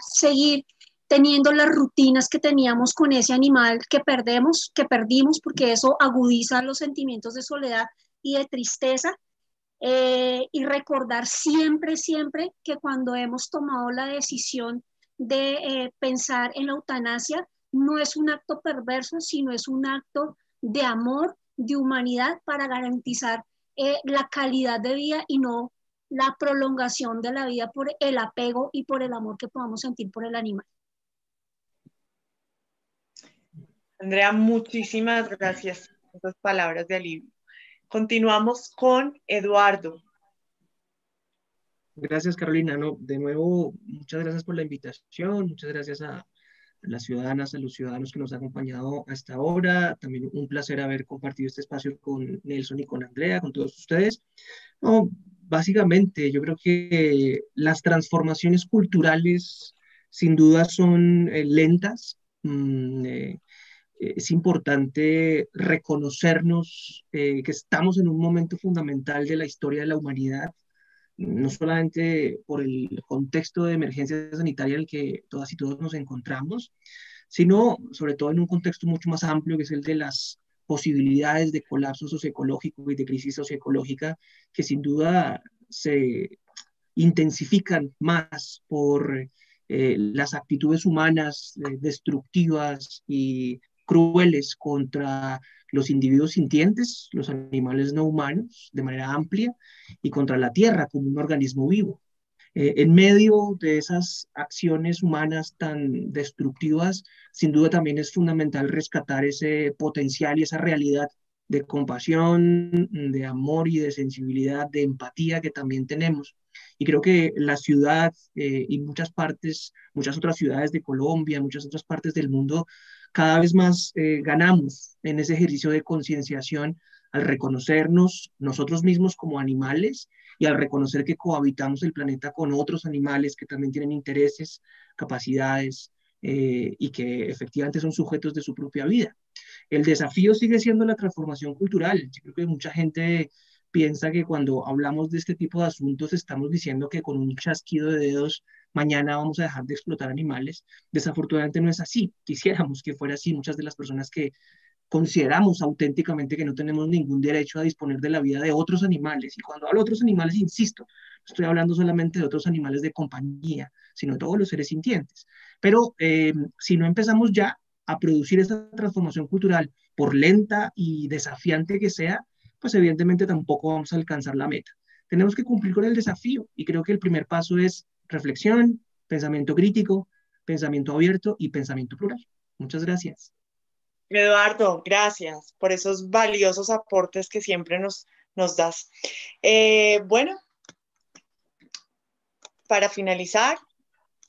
seguir teniendo las rutinas que teníamos con ese animal que perdimos, porque eso agudiza los sentimientos de soledad y de tristeza, y recordar siempre que cuando hemos tomado la decisión de pensar en la eutanasia no es un acto perverso, sino es un acto de amor, de humanidad para garantizar la calidad de vida y no la prolongación de la vida por el apego y por el amor que podamos sentir por el animal. Andrea, muchísimas gracias por esas palabras de alivio. Continuamos con Eduardo. Gracias, Carolina. No, de nuevo, muchas gracias por la invitación, muchas gracias a las ciudadanas, a los ciudadanos que nos han acompañado hasta ahora. También un placer haber compartido este espacio con Nelson y con Andrea, con todos ustedes. No, básicamente, yo creo que las transformaciones culturales sin duda son lentas. Es importante reconocernos que estamos en un momento fundamental de la historia de la humanidad, no solamente por el contexto de emergencia sanitaria en el que todas y todos nos encontramos, sino sobre todo en un contexto mucho más amplio, que es el de las posibilidades de colapso socioecológico y de crisis socioecológica, que sin duda se intensifican más por las actitudes humanas destructivas y crueles contra los individuos sintientes, los animales no humanos, de manera amplia, y contra la tierra como un organismo vivo. En medio de esas acciones humanas tan destructivas, sin duda también es fundamental rescatar ese potencial y esa realidad de compasión, de amor y de sensibilidad, de empatía que también tenemos. Y creo que la ciudad y muchas partes, muchas otras ciudades de Colombia, muchas otras partes del mundo, cada vez más ganamos en ese ejercicio de concienciación al reconocernos nosotros mismos como animales y al reconocer que cohabitamos el planeta con otros animales que también tienen intereses, capacidades y que efectivamente son sujetos de su propia vida. El desafío sigue siendo la transformación cultural. Yo creo que mucha gente piensa que cuando hablamos de este tipo de asuntos estamos diciendo que con un chasquido de dedos mañana vamos a dejar de explotar animales. Desafortunadamente no es así. Quisiéramos que fuera así. Muchas de las personas que consideramos auténticamente que no tenemos ningún derecho a disponer de la vida de otros animales. Y cuando hablo de otros animales, insisto, no estoy hablando solamente de otros animales de compañía, sino de todos los seres sintientes. Pero si no empezamos ya a producir esta transformación cultural, por lenta y desafiante que sea, pues evidentemente tampoco vamos a alcanzar la meta. Tenemos que cumplir con el desafío y creo que el primer paso es reflexión, pensamiento crítico, pensamiento abierto y pensamiento plural. Muchas gracias. Eduardo, gracias por esos valiosos aportes que siempre nos das. Bueno, para finalizar,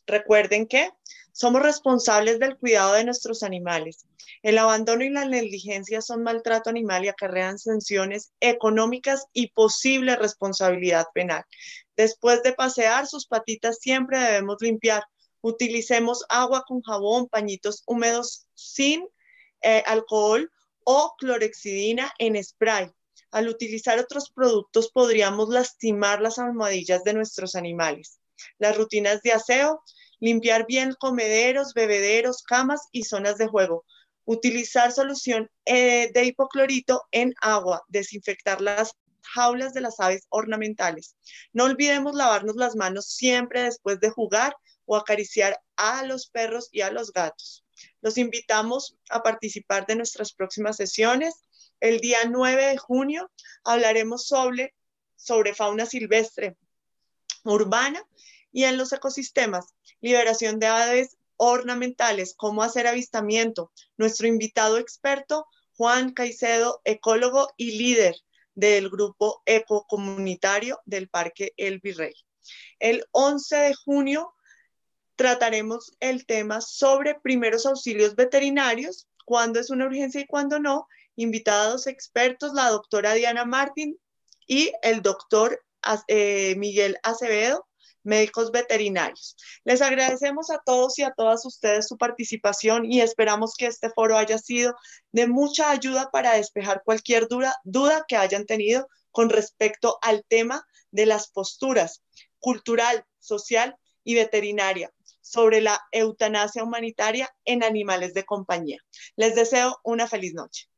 recuerden que somos responsables del cuidado de nuestros animales. El abandono y la negligencia son maltrato animal y acarrean sanciones económicas y posible responsabilidad penal. Después de pasear, sus patitas siempre debemos limpiar. Utilicemos agua con jabón, pañitos húmedos sin alcohol o clorexidina en spray. Al utilizar otros productos podríamos lastimar las almohadillas de nuestros animales. Las rutinas de aseo: limpiar bien comederos, bebederos, camas y zonas de juego. Utilizar solución de hipoclorito en agua. Desinfectar las jaulas de las aves ornamentales. No olvidemos lavarnos las manos siempre después de jugar o acariciar a los perros y a los gatos. Los invitamos a participar de nuestras próximas sesiones. El día 9 de junio hablaremos sobre fauna silvestre urbana y en los ecosistemas, liberación de aves ornamentales, cómo hacer avistamiento. Nuestro invitado experto, Juan Caicedo, ecólogo y líder del grupo ecocomunitario del Parque El Virrey. El 11 de junio trataremos el tema sobre primeros auxilios veterinarios, cuándo es una urgencia y cuándo no. Invitados expertos, la doctora Diana Martín y el doctor Miguel Acevedo, médicos veterinarios. Les agradecemos a todos y a todas ustedes su participación y esperamos que este foro haya sido de mucha ayuda para despejar cualquier duda que hayan tenido con respecto al tema de las posturas cultural, social y veterinaria sobre la eutanasia humanitaria en animales de compañía. Les deseo una feliz noche.